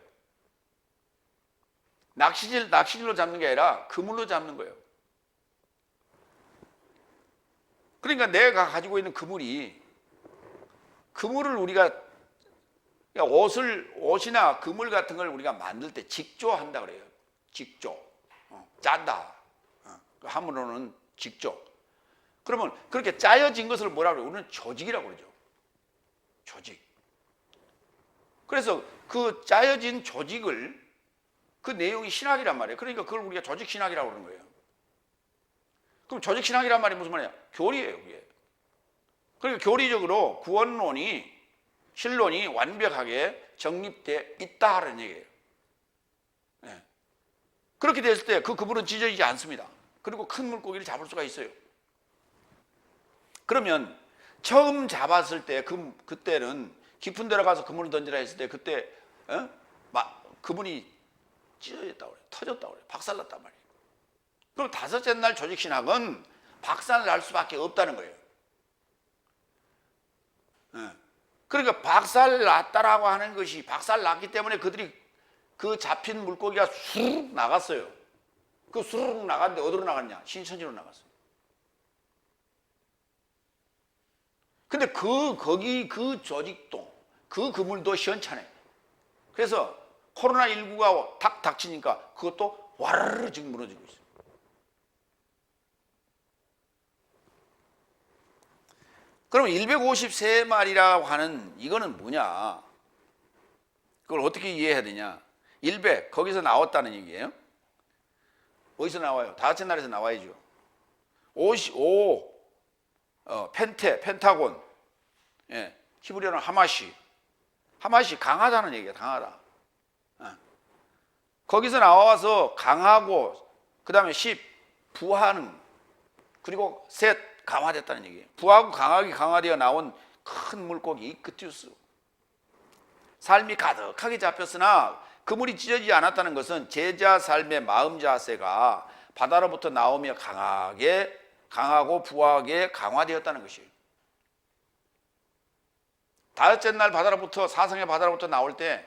A: 낚시질로 잡는 게 아니라 그물로 잡는 거예요. 그러니까 내가 가지고 있는 그물을 우리가 옷이나 그물 같은 걸 우리가 만들 때 직조한다 그래요. 직조. 짠다. 한문으로는 직조. 그러면 그렇게 짜여진 것을 뭐라고 그래요? 우리는 조직이라고 그러죠. 조직. 그래서 그 짜여진 조직을, 그 내용이 신학이란 말이에요. 그러니까 그걸 우리가 조직 신학이라고 그러는 거예요. 그럼 조직 신학이란 말이 무슨 말이냐? 교리예요, 그게. 그러니까 교리적으로 구원론이, 신론이 완벽하게 정립되어 있다는 얘기예요. 네. 그렇게 됐을 때 그 그물은 찢어지지 않습니다. 그리고 큰 물고기를 잡을 수가 있어요. 그러면 처음 잡았을 때 그때는 깊은 데로 가서 그물을 던지라 했을 때 그때 그물이 찢어졌다고 그래요. 터졌다고 그래요. 박살났단 말이에요. 그럼 다섯째 날 조직신학은 박살날 수밖에 없다는 거예요. 그러니까 박살났다라고 하는 것이, 박살났기 때문에 그들이 그 잡힌 물고기가 수룩 나갔어요. 그 수룩 나갔는데 어디로 나갔냐? 신천지로 나갔어요. 근데 거기 그 조직도, 그 그물도 시원찮아요. 그래서 코로나19가 탁 닥치니까 그것도 와르르 지금 무너지고 있어요. 그럼 153마리라고 하는 이거는 뭐냐? 그걸 어떻게 이해해야 되냐? 100, 거기서 나왔다는 얘기예요. 어디서 나와요? 다섯째 날에서 나와야죠. 55, 펜타곤, 예, 히브리어는 하마시 강하다는 얘기예요. 강하다. 거기서 나와서 강하고, 그 다음에 10, 부하는, 그리고 셋, 강화됐다는 얘기예요. 부하고 강화되어 나온 큰 물고기 이크티우스. 삶이 가득하게 잡혔으나 그물이 찢어지지 않았다는 것은 제자 삶의 마음 자세가 바다로부터 나오며 강하고 부하게 강화되었다는 것이에요. 다섯째 날 사성의 바다로부터 나올 때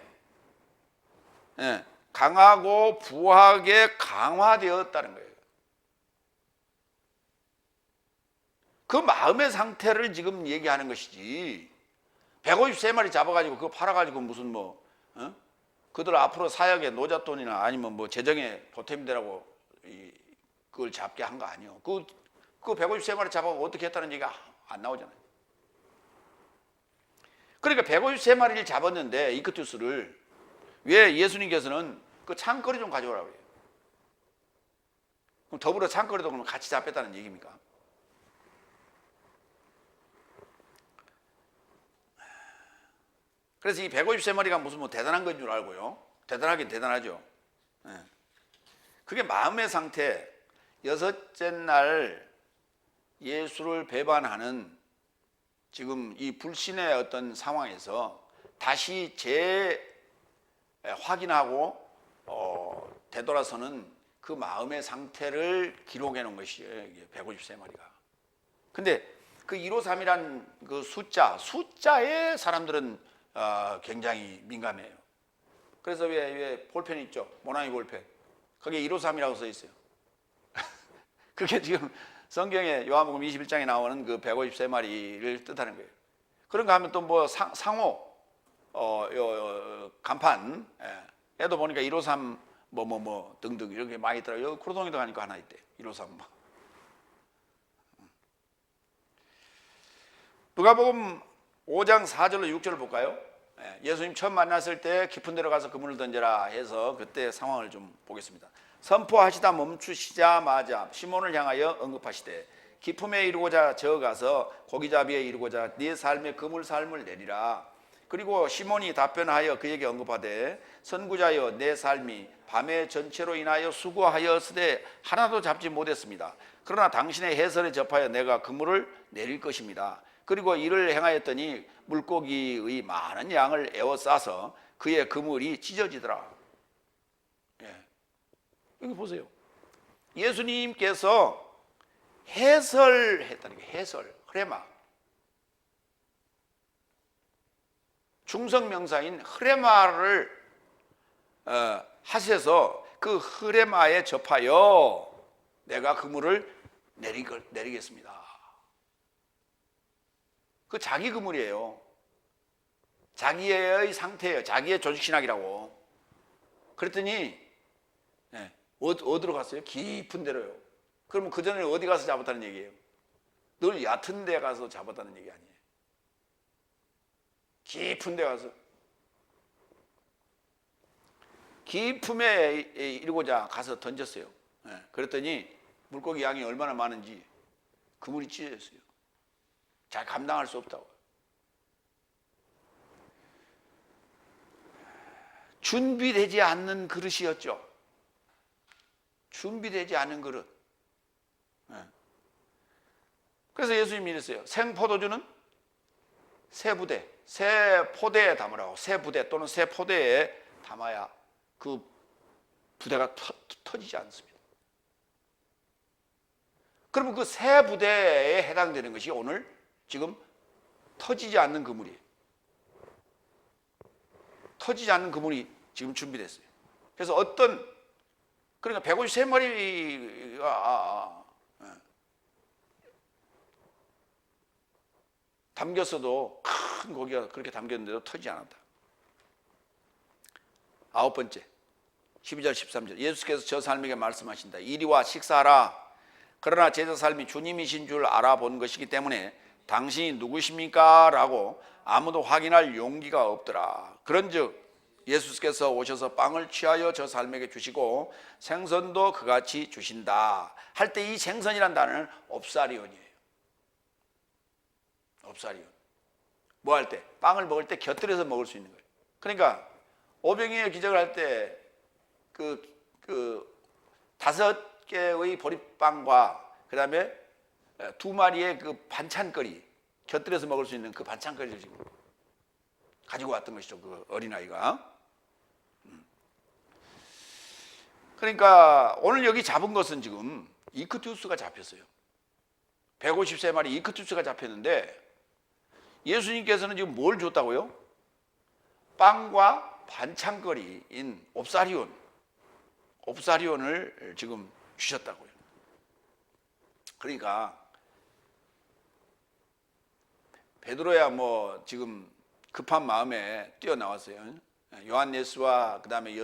A: 강하고 부하게 강화되었다는 거예요. 그 마음의 상태를 지금 얘기하는 것이지, 153마리 잡아가지고 그거 팔아가지고 무슨 그들 앞으로 사역의 노잣돈이나 아니면 재정의 보탬이 되라고 그걸 잡게 한 거 아니에요. 그 153마리 잡아가지고 어떻게 했다는 얘기가 안 나오잖아요. 그러니까 153마리를 잡았는데 이크투스를, 왜 예수님께서는 그 창거리 좀 가져오라고 그래요? 그럼 더불어 창거리도 그러면 같이 잡혔다는 얘기입니까? 그래서 이 153마리가 무슨 대단한 건 줄 알고요. 대단하긴 대단하죠. 그게 마음의 상태, 여섯째 날 예수를 배반하는 지금 이 불신의 어떤 상황에서 다시 확인하고 되돌아서는 그 마음의 상태를 기록해 놓은 것이에요. 153마리가. 근데 그 153이란 그 숫자에 사람들은 굉장히 민감해요. 그래서 왜 볼펜 있죠? 모나미 볼펜. 거기에 153이라고 써 있어요. 그게 지금 성경에 요한복음 21장에 나오는 그 153마리를 뜻하는 거예요. 그런가 하면 또 상호, 간판, 에도 보니까 153 등등 이렇게 많이 있더라고요. 여기 구로동에도 가니까 하나 있대. 153. 누가복음 5장 4절로 6절을 볼까요? 예수님 처음 만났을 때 깊은 데로 가서 그물을 던져라 해서 그때 상황을 좀 보겠습니다. 선포하시다 멈추시자마자 시몬을 향하여 언급하시되 기품에 이르고자 저어가서 고기잡이에 이르고자 네 삶의 그물 삶을 내리라. 그리고 시몬이 답변하여 그에게 언급하되 선구자여 내 삶이 밤의 전체로 인하여 수고하였으되 하나도 잡지 못했습니다. 그러나 당신의 해설에 접하여 내가 그물을 내릴 것입니다. 그리고 이를 행하였더니 물고기의 많은 양을 에워싸서 그의 그물이 찢어지더라. 여기 보세요. 예수님께서 해설했다는 게 해설, 흐레마. 중성명사인 흐레마를 하셔서 그 흐레마에 접하여 내가 그물을 내리겠습니다. 그 자기 그물이에요. 자기의 상태예요. 자기의 조직신학이라고. 그랬더니 어디로 갔어요? 깊은 데로요. 그러면 그 전에 어디 가서 잡았다는 얘기예요? 늘 얕은 데 가서 잡았다는 얘기 아니에요. 깊은 데 가서. 깊음에 이르고자 가서 던졌어요. 그랬더니 물고기 양이 얼마나 많은지 그물이 찢어졌어요. 잘 감당할 수 없다고. 준비되지 않는 그릇이었죠. 준비되지 않은 그릇. 그래서 예수님이 이랬어요. 생포도주는 새 부대, 새 포대에 담으라고. 새 부대 또는 새 포대에 담아야 그 부대가 터지지 않습니다. 그러면 그 새 부대에 해당되는 것이 오늘 지금 터지지 않는 그물이에요. 터지지 않는 그물이 지금 준비됐어요. 그래서 그러니까 153마리가 담겼어도 큰 고기가 그렇게 담겼는데도 터지지 않았다. 9번째 12절 13절 예수께서 저 사람에게 말씀하신다. 이리와 식사하라. 그러나 제자 삶이 주님이신 줄 알아본 것이기 때문에 당신이 누구십니까? 라고 아무도 확인할 용기가 없더라. 그런즉 예수께서 오셔서 빵을 취하여 저 사람에게 주시고 생선도 그같이 주신다 할 때 이 생선이란 단어는 옵사리온이에요. 옵사리온. 뭐 할 때? 빵을 먹을 때 곁들여서 먹을 수 있는 거예요. 그러니까 오병이어 기적을 할 때 그 5개의 보리빵과 그 다음에 2마리의 그 반찬거리 곁들여서 먹을 수 있는 그 반찬거리를 지금 가지고 왔던 것이죠. 그 어린아이가. 그러니까 오늘 여기 잡은 것은 지금 이크투스가 잡혔어요. 153마리 이크투스가 잡혔는데 예수님께서는 지금 뭘 줬다고요? 빵과 반찬거리인 옵사리온을 지금 주셨다고요. 그러니까 베드로야 뭐 지금 급한 마음에 뛰어나왔어요. 요한네스와 그 다음에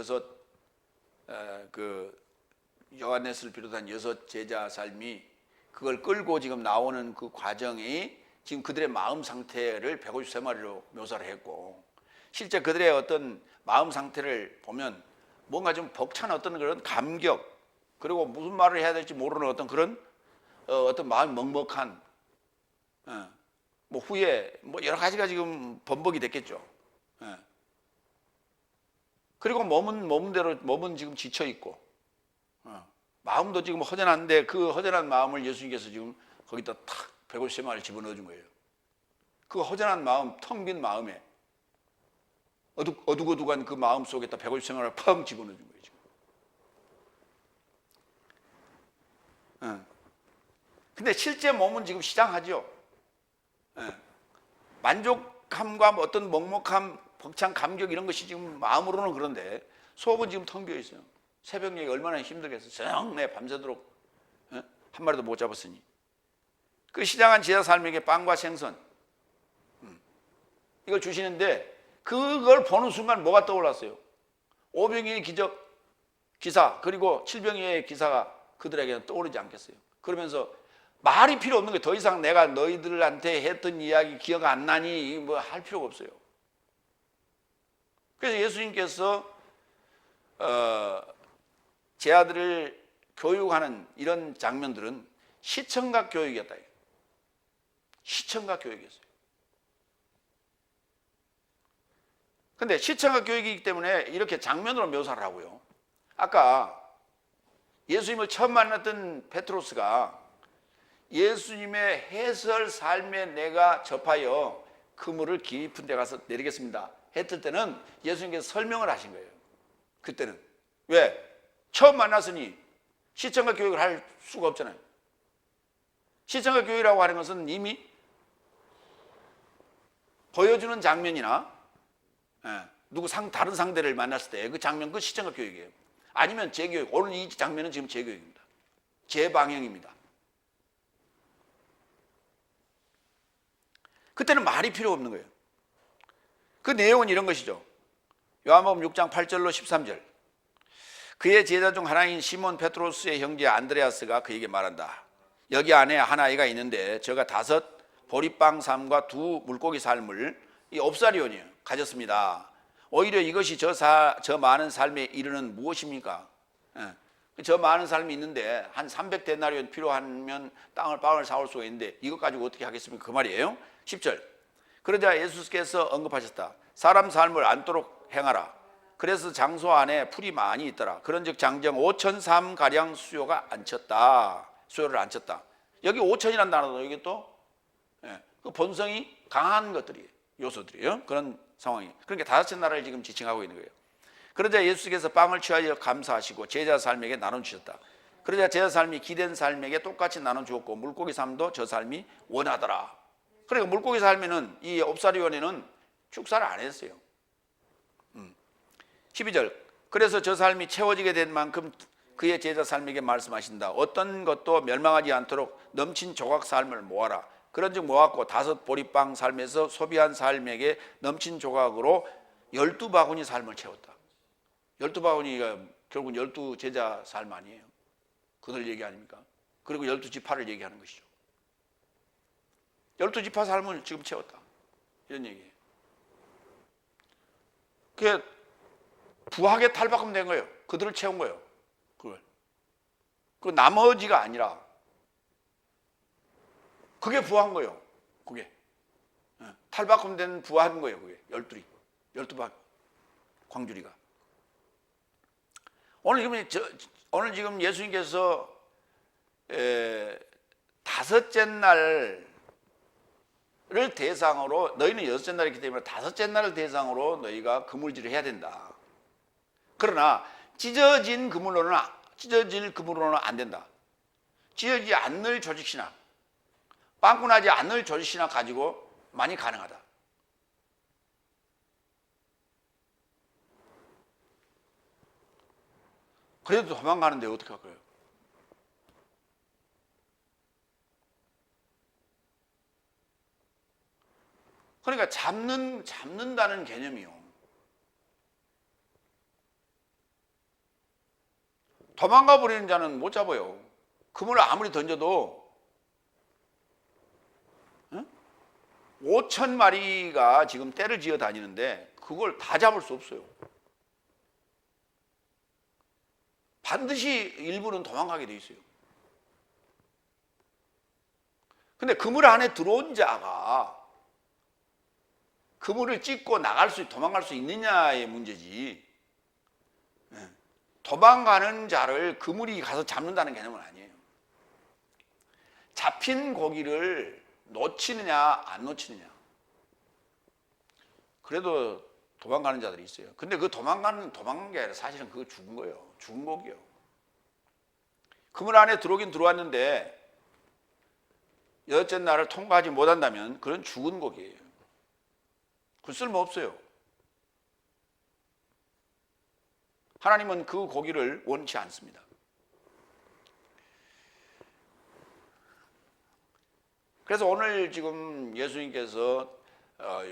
A: 요한네스를 비롯한 6 제자 삶이 그걸 끌고 지금 나오는 그 과정이 지금 그들의 마음 상태를 153마리로 묘사를 했고, 실제 그들의 어떤 마음 상태를 보면 뭔가 좀 벅찬 어떤 그런 감격, 그리고 무슨 말을 해야 될지 모르는 어떤 그런 어떤 마음이 먹먹한 뭐 후회, 뭐 여러 가지가 지금 번복이 됐겠죠. 그리고 몸은 지금 지쳐 있고, 마음도 지금 허전한데 그 허전한 마음을 예수님께서 지금 거기다 탁 153마리를 집어넣어 준 거예요. 그 허전한 마음, 텅 빈 마음에 어둑어둑한 그 마음 속에다 153마리를 펑 집어넣어 준 거예요. 지금. 근데 실제 몸은 지금 시장하죠. 만족함과 어떤 먹먹함, 벅찬 감격 이런 것이 지금 마음으로는 그런데 속은 지금 텅 비어 있어요. 새벽 얘기 얼마나 힘들겠어요. 밤새도록 한 마리도 못 잡았으니. 그 시장한 제자 삶에게 빵과 생선 이걸 주시는데 그걸 보는 순간 뭐가 떠올랐어요? 5병의 기사 그리고 7병의 기사가 그들에게는 떠오르지 않겠어요? 그러면서 말이 필요 없는 거예요. 더 이상 내가 너희들한테 했던 이야기 기억 안 나니 뭐 할 필요가 없어요. 그래서 예수님께서 제 아들을 교육하는 이런 장면들은 시청각 교육이었다. 시청각 교육이었어요. 근데 시청각 교육이기 때문에 이렇게 장면으로 묘사를 하고요. 아까 예수님을 처음 만났던 베드로스가 예수님의 해설 삶에 내가 접하여 그물을 깊은 데 가서 내리겠습니다 했을 때는 예수님께서 설명을 하신 거예요. 그때는. 왜? 처음 만났으니 시청각 교육을 할 수가 없잖아요. 시청각 교육이라고 하는 것은 이미 보여주는 장면이나 다른 상대를 만났을 때 그 장면, 그 시청각 교육이에요. 아니면 재교육. 오늘 이 장면은 지금 재교육입니다. 재방향입니다. 그때는 말이 필요 없는 거예요. 그 내용은 이런 것이죠. 요한복음 6장 8절로 13절. 그의 제자 중 하나인 시몬 베드로스의 형제 안드레아스가 그에게 말한다. 여기 안에 한 아이가 있는데 저가 5 보리빵 삶과 2 물고기 삶을, 이 옵사리온이에요, 가졌습니다. 오히려 이것이 저 많은 삶에 이르는 무엇입니까? 저 많은 삶이 있는데 한 300데나리온 필요하면 빵을 사올 수가 있는데 이것 가지고 어떻게 하겠습니까? 그 말이에요. 10절. 그러자 예수께서 언급하셨다. 사람 삶을 않도록 행하라. 그래서 장소 안에 풀이 많이 있더라. 그런즉 장정 5,000삼 가량 수요를 안쳤다. 여기 5,000이라는 단어도 여기 또 그 본성이 강한 것들이 요소들이에요. 그런 상황이. 그러니까 5째 나라를 지금 지칭하고 있는 거예요. 그러자 예수께서 빵을 취하여 감사하시고 제자 삶에게 나눠주셨다. 그러자 제자 삶이 기댄 삶에게 똑같이 나눠주었고 물고기 삶도 저 삶이 원하더라. 그러니까 물고기 삶에는, 이 옵사리온에는 축사를 안 했어요. 12절. 그래서 저 삶이 채워지게 된 만큼 그의 제자 삶에게 말씀하신다. 어떤 것도 멸망하지 않도록 넘친 조각 삶을 모아라. 그런즉 모았고 5 보리빵 삶에서 소비한 삶에게 넘친 조각으로 12바구니 삶을 채웠다. 12바구니가 결국 12 제자 삶 아니에요. 그들 얘기 아닙니까? 그리고 12지파를 얘기하는 것이죠. 12지파 삶을 지금 채웠다. 이런 얘기예요. 그게 부하게 탈바꿈된 거예요. 그들을 채운 거예요. 그걸. 그 나머지가 아니라 그게 부한 거예요. 그게. 탈바꿈된 부한 거예요. 그게. 12바 광주리가. 오늘 지금 예수님께서 5째 날을 대상으로, 너희는 6째 날이기 때문에 5째 날을 대상으로 너희가 그물질을 해야 된다. 그러나 찢어질 그물로는 안 된다. 찢어지지 않을 조직신학, 빵꾸나지 않을 조직신학 가지고 많이 가능하다. 그래도 도망가는데 어떻게 할 거예요? 그러니까 잡는다는 개념이요. 도망가 버리는 자는 못 잡아요. 그물을 아무리 던져도 5,000마리가 지금 떼를 지어 다니는데 그걸 다 잡을 수 없어요. 반드시 일부는 도망가게 돼 있어요. 근데 그물 안에 들어온 자가 그물을 찢고 도망갈 수 있느냐의 문제지, 도망가는 자를 그물이 가서 잡는다는 개념은 아니에요. 잡힌 고기를 놓치느냐 안 놓치느냐, 그래도 도망가는 자들이 있어요. 근데 그 도망간 게 아니라 사실은 그거 죽은 거예요. 죽은 고기요. 그물 안에 들어오긴 들어왔는데 8째 날을 통과하지 못한다면 그건 죽은 고기예요. 그 쓸모없어요. 하나님은 그 고기를 원치 않습니다. 그래서 오늘 지금 예수님께서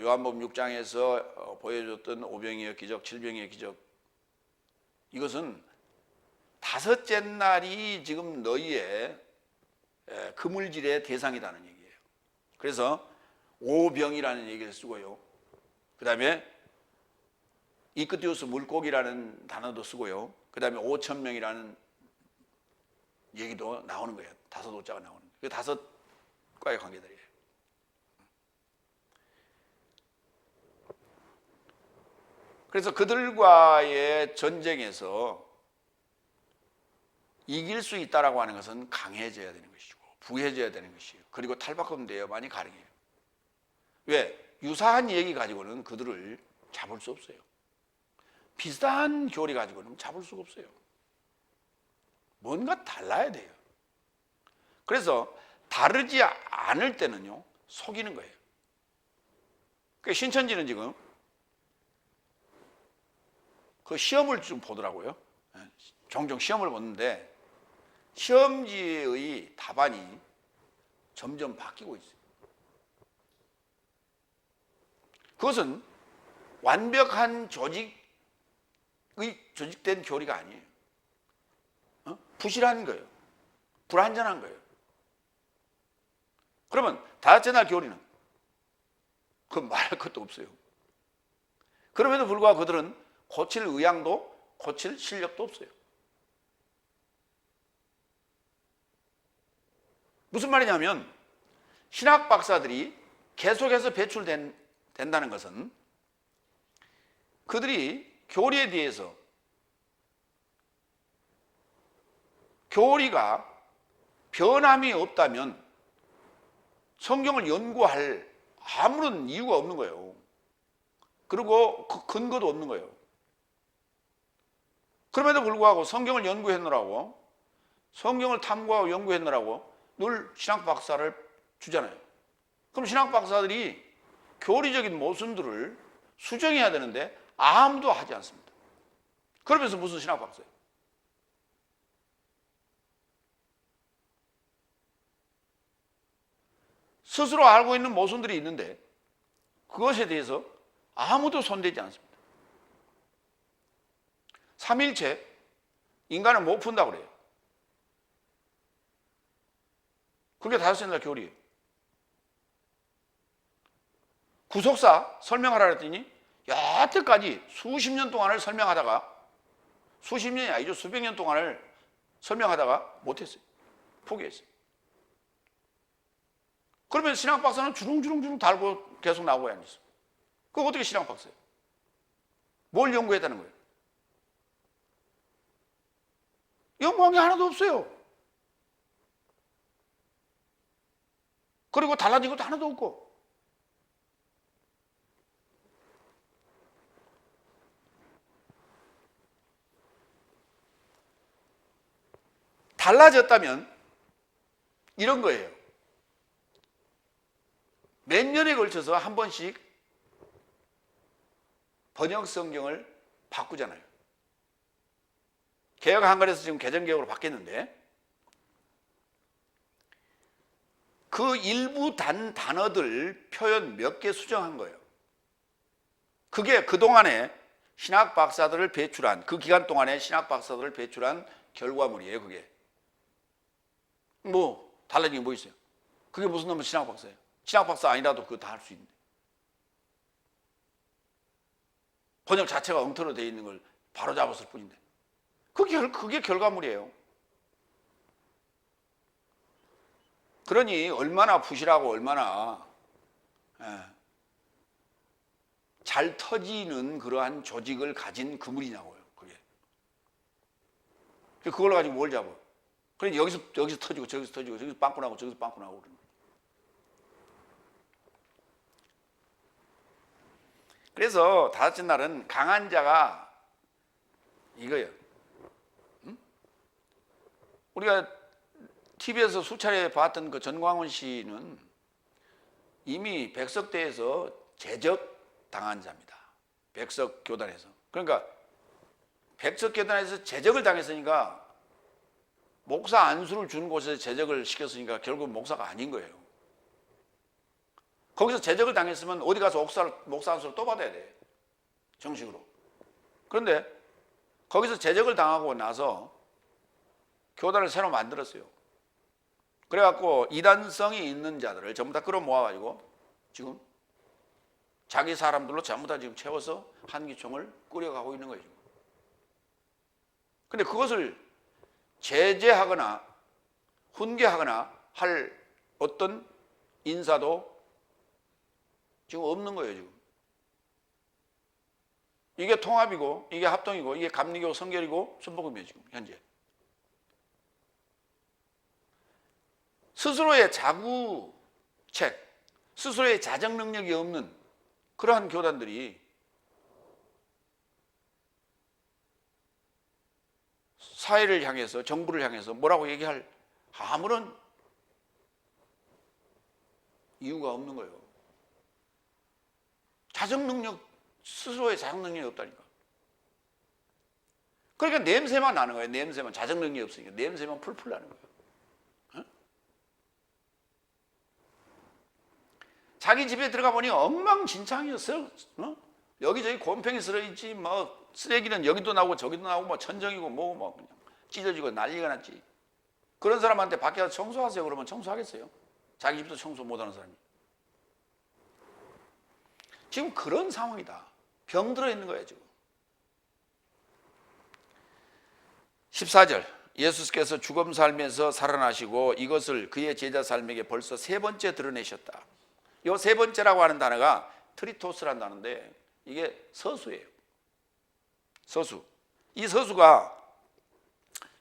A: 요한복음 6장에서 보여줬던 5병이의 기적, 7병이의 기적, 이것은 5째 날이 지금 너희의 그물질의 대상이라는 얘기예요. 그래서 5병이라는 얘기를 쓰고요. 그 다음에 이크티오스 물고기라는 단어도 쓰고요. 그 다음에 5,000명이라는 얘기도 나오는 거예요. 다섯 오자가 나오는 거예요. 그 다섯 과의 관계들이에요. 그래서 그들과의 전쟁에서 이길 수 있다라고 하는 것은 강해져야 되는 것이고 부해져야 되는 것이에요. 그리고 탈바꿈되어야만이 가능해요. 왜? 유사한 얘기 가지고는 그들을 잡을 수 없어요. 비슷한 교리 가지고는 잡을 수가 없어요. 뭔가 달라야 돼요. 그래서 다르지 않을 때는요, 속이는 거예요. 그 신천지는 지금 그 시험을 좀 보더라고요. 종종 시험을 보는데 시험지의 답안이 점점 바뀌고 있어요. 그것은 완벽한 조직된 교리가 아니에요. 부실한 거예요. 불완전한 거예요. 그러면 다섯째 날 교리는 그 말할 것도 없어요. 그럼에도 불구하고 그들은 고칠 의향도 고칠 실력도 없어요. 무슨 말이냐면 신학 박사들이 계속해서 배출된다는 것은 그들이 교리에 대해서 교리가 변함이 없다면 성경을 연구할 아무런 이유가 없는 거예요. 그리고 그 근거도 없는 거예요. 그럼에도 불구하고 성경을 연구했느라고, 성경을 탐구하고 연구했느라고 늘 신학 박사를 주잖아요. 그럼 신학 박사들이 교리적인 모순들을 수정해야 되는데 아무도 하지 않습니다. 그러면서 무슨 신학 박사예요? 스스로 알고 있는 모순들이 있는데 그것에 대해서 아무도 손대지 않습니다. 삼일체, 인간을 못 푼다고 그래요. 그게 다섯째 날 교리예요. 구속사 설명하라 그랬더니 여태까지 수십 년 동안을 설명하다가, 수십 년이 아니죠, 수백 년 동안을 설명하다가 못했어요. 포기했어요. 그러면 신학 박사는 주렁주렁 달고 계속 나오고 앉았어요. 그거 어떻게 신학 박사예요? 뭘 연구했다는 거예요? 연구한 게 하나도 없어요. 그리고 달라진 것도 하나도 없고. 달라졌다면 이런 거예요. 몇 년에 걸쳐서 한 번씩 번역 성경을 바꾸잖아요. 개역 한글에서 지금 개정개역으로 바뀌었는데 그 일부 단어들 표현 몇 개 수정한 거예요. 그게 그동안에 신학 박사들을 배출한, 그 기간 동안에 신학 박사들을 배출한 결과물이에요. 그게 뭐 달라진 게 뭐 있어요? 그게 무슨 놈의 신학 박사예요? 신학 박사 아니라도 그거 다 할 수 있는데 번역 자체가 엉터로 되어 있는 걸 바로 잡았을 뿐인데 그게 결과물이에요. 그러니 얼마나 부실하고 얼마나 잘 터지는 그러한 조직을 가진 그물이냐고요. 그게 그걸 가지고 뭘 잡아? 그러니 여기서 터지고 저기서 터지고 저기서 빵꾸 나고 저기서 빵꾸 나고 그러는 거예요. 그래서 다섯째 날은 강한 자가 이거예요. 우리가 TV에서 수차례 봤던 그 전광훈 씨는 이미 백석대에서 제적당한 자입니다. 백석교단에서. 그러니까 백석교단에서 제적을 당했으니까 목사 안수를 준 곳에서 제적을 시켰으니까 결국 목사가 아닌 거예요. 거기서 제적을 당했으면 어디 가서 목사 안수를 또 받아야 돼. 정식으로. 그런데 거기서 제적을 당하고 나서 교단을 새로 만들었어요. 그래갖고 이단성이 있는 자들을 전부 다 끌어모아가지고 지금 자기 사람들로 전부 다 지금 채워서 한기총을 꾸려가고 있는 거예요. 근데 그것을 제재하거나 훈계하거나 할 어떤 인사도 지금 없는 거예요. 지금 이게 통합이고 이게 합동이고 이게 감리교 성결이고 순복음이에요. 지금 현재 스스로의 자구책, 스스로의 자정 능력이 없는 그러한 교단들이 사회를 향해서, 정부를 향해서 뭐라고 얘기할 아무런 이유가 없는 거예요. 자정 능력, 스스로의 자정 능력이 없다니까. 그러니까 냄새만 나는 거예요. 냄새만. 자정 능력이 없으니까 냄새만 풀풀 나는 거예요. 자기 집에 들어가 보니 엉망진창이었어요. 여기저기 곰팡이 쓸어있지, 뭐 쓰레기는 여기도 나오고 저기도 나오고, 뭐 천정이고 뭐고 뭐 그냥 찢어지고 난리가 났지. 그런 사람한테 밖에 가서 청소하세요 그러면 청소하겠어요? 자기 집도 청소 못하는 사람이. 지금 그런 상황이다. 병들어 있는 거예요 지금. 14절 예수께서 죽음 삶에서 살아나시고 이것을 그의 제자 삶에게 벌써 세 번째 드러내셨다. 이 세 번째라고 하는 단어가 트리토스라는 단어인데 이게 서수예요. 서수. 이 서수가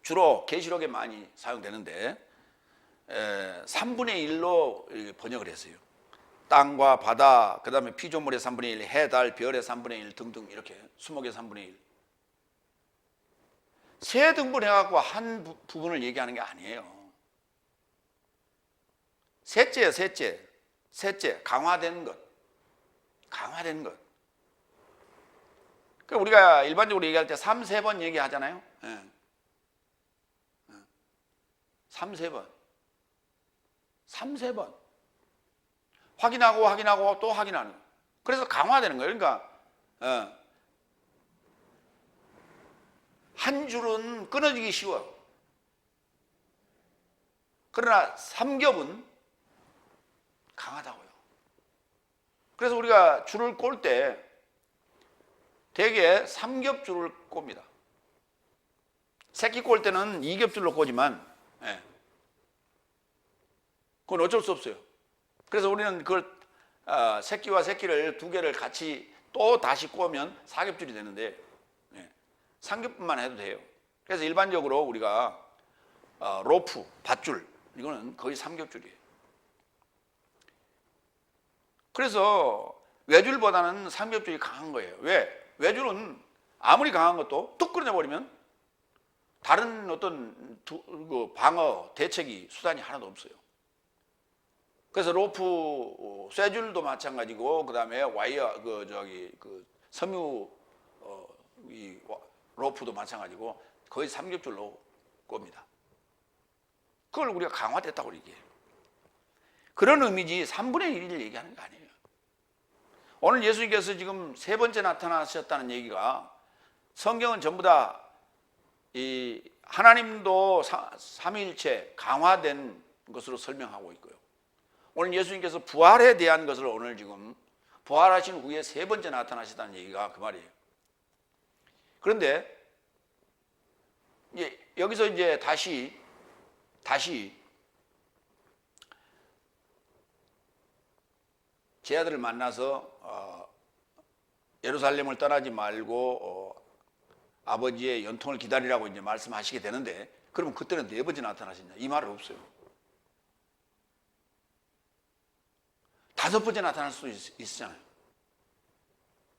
A: 주로 계시록에 많이 사용되는데 3분의 1로 번역을 했어요. 땅과 바다, 그 다음에 피조물의 3분의 1, 해, 달, 별의 3분의 1 등등 이렇게 수목의 3분의 1. 세 등분해갖고 한 부분을 얘기하는 게 아니에요. 셋째예요, 셋째. 셋째, 강화된 것. 강화된 것. 그러니까 우리가 일반적으로 얘기할 때 3~4번 얘기하잖아요. 3~4번. 3~4번. 확인하고 또 확인하는 거예요. 그래서 강화되는 거예요. 그러니까 한 줄은 끊어지기 쉬워요. 그러나 삼겹은 강하다고요. 그래서 우리가 줄을 꼴 때 대개 삼겹줄을 꼽니다. 새끼 꼴 때는 이겹줄로 꼬지만 그건 어쩔 수 없어요. 그래서 우리는 그걸 새끼와 새끼를 두 개를 같이 또 다시 꼬면 사겹줄이 되는데 삼겹만 해도 돼요. 그래서 일반적으로 우리가 로프, 밧줄 이거는 거의 삼겹줄이에요. 그래서 외줄보다는 삼겹줄이 강한 거예요. 왜? 외줄은 아무리 강한 것도 뚝 끊어버리면 다른 어떤 방어, 대책이 수단이 하나도 없어요. 그래서 로프, 쇠줄도 마찬가지고, 그 다음에 와이어, 섬유, 이 로프도 마찬가지고, 거의 삼겹줄로 꼽니다. 그걸 우리가 강화됐다고 얘기해요. 그런 의미지 3분의 1을 얘기하는 게 아니에요. 오늘 예수님께서 지금 세 번째 나타나셨다는 얘기가 성경은 전부 다 이 하나님도 삼위일체 강화된 것으로 설명하고 있고요. 오늘 예수님께서 부활에 대한 것을 오늘 지금 부활하신 후에 세 번째 나타나셨다는 얘기가 그 말이에요. 그런데 여기서 이제 다시 제 아들을 만나서 예루살렘을 떠나지 말고 아버지의 연통을 기다리라고 이제 말씀하시게 되는데, 그러면 그때는 네 번째 나타나셨냐? 이 말은 없어요. 다섯 번째 나타날 수도 있잖아요.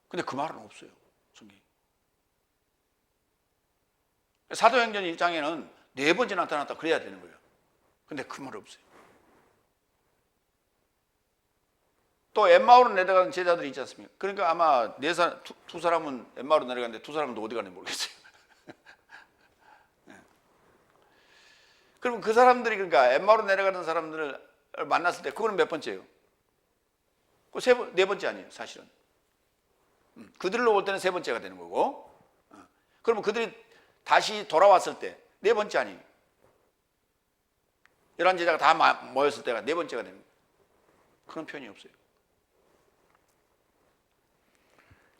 A: 근데 그 말은 없어요, 성경에. 사도행전 1장에는 네 번째 나타났다 그래야 되는 거예요. 근데 그 말 없어요. 또 엠마오로 내려가는 제자들이 있지 않습니까? 그러니까 아마 두 사람은 엠마오로 내려갔는데 두 사람은 어디 가는지 모르겠어요. 네. 그러면 그 사람들이, 그러니까 엠마오로 내려가는 사람들을 만났을 때 그거는 몇 번째예요? 네 번째 아니에요, 사실은. 그들로 올 때는 세 번째가 되는 거고, 그러면 그들이 다시 돌아왔을 때 네 번째 아니에요. 11제자가 다 모였을 때가 네 번째가 되는 거예요. 그런 표현이 없어요.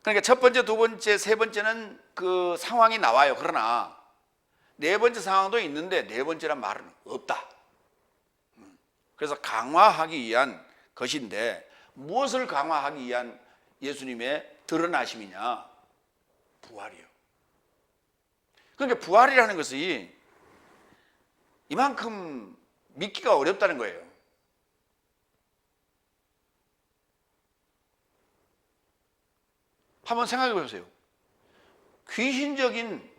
A: 그러니까 첫 번째, 두 번째, 세 번째는 그 상황이 나와요. 그러나 네 번째 상황도 있는데 네 번째란 말은 없다. 그래서 강화하기 위한 것인데 무엇을 강화하기 위한 예수님의 드러나심이냐? 부활이요. 그러니까 부활이라는 것이 이만큼 믿기가 어렵다는 거예요. 한번 생각해 보세요. 귀신적인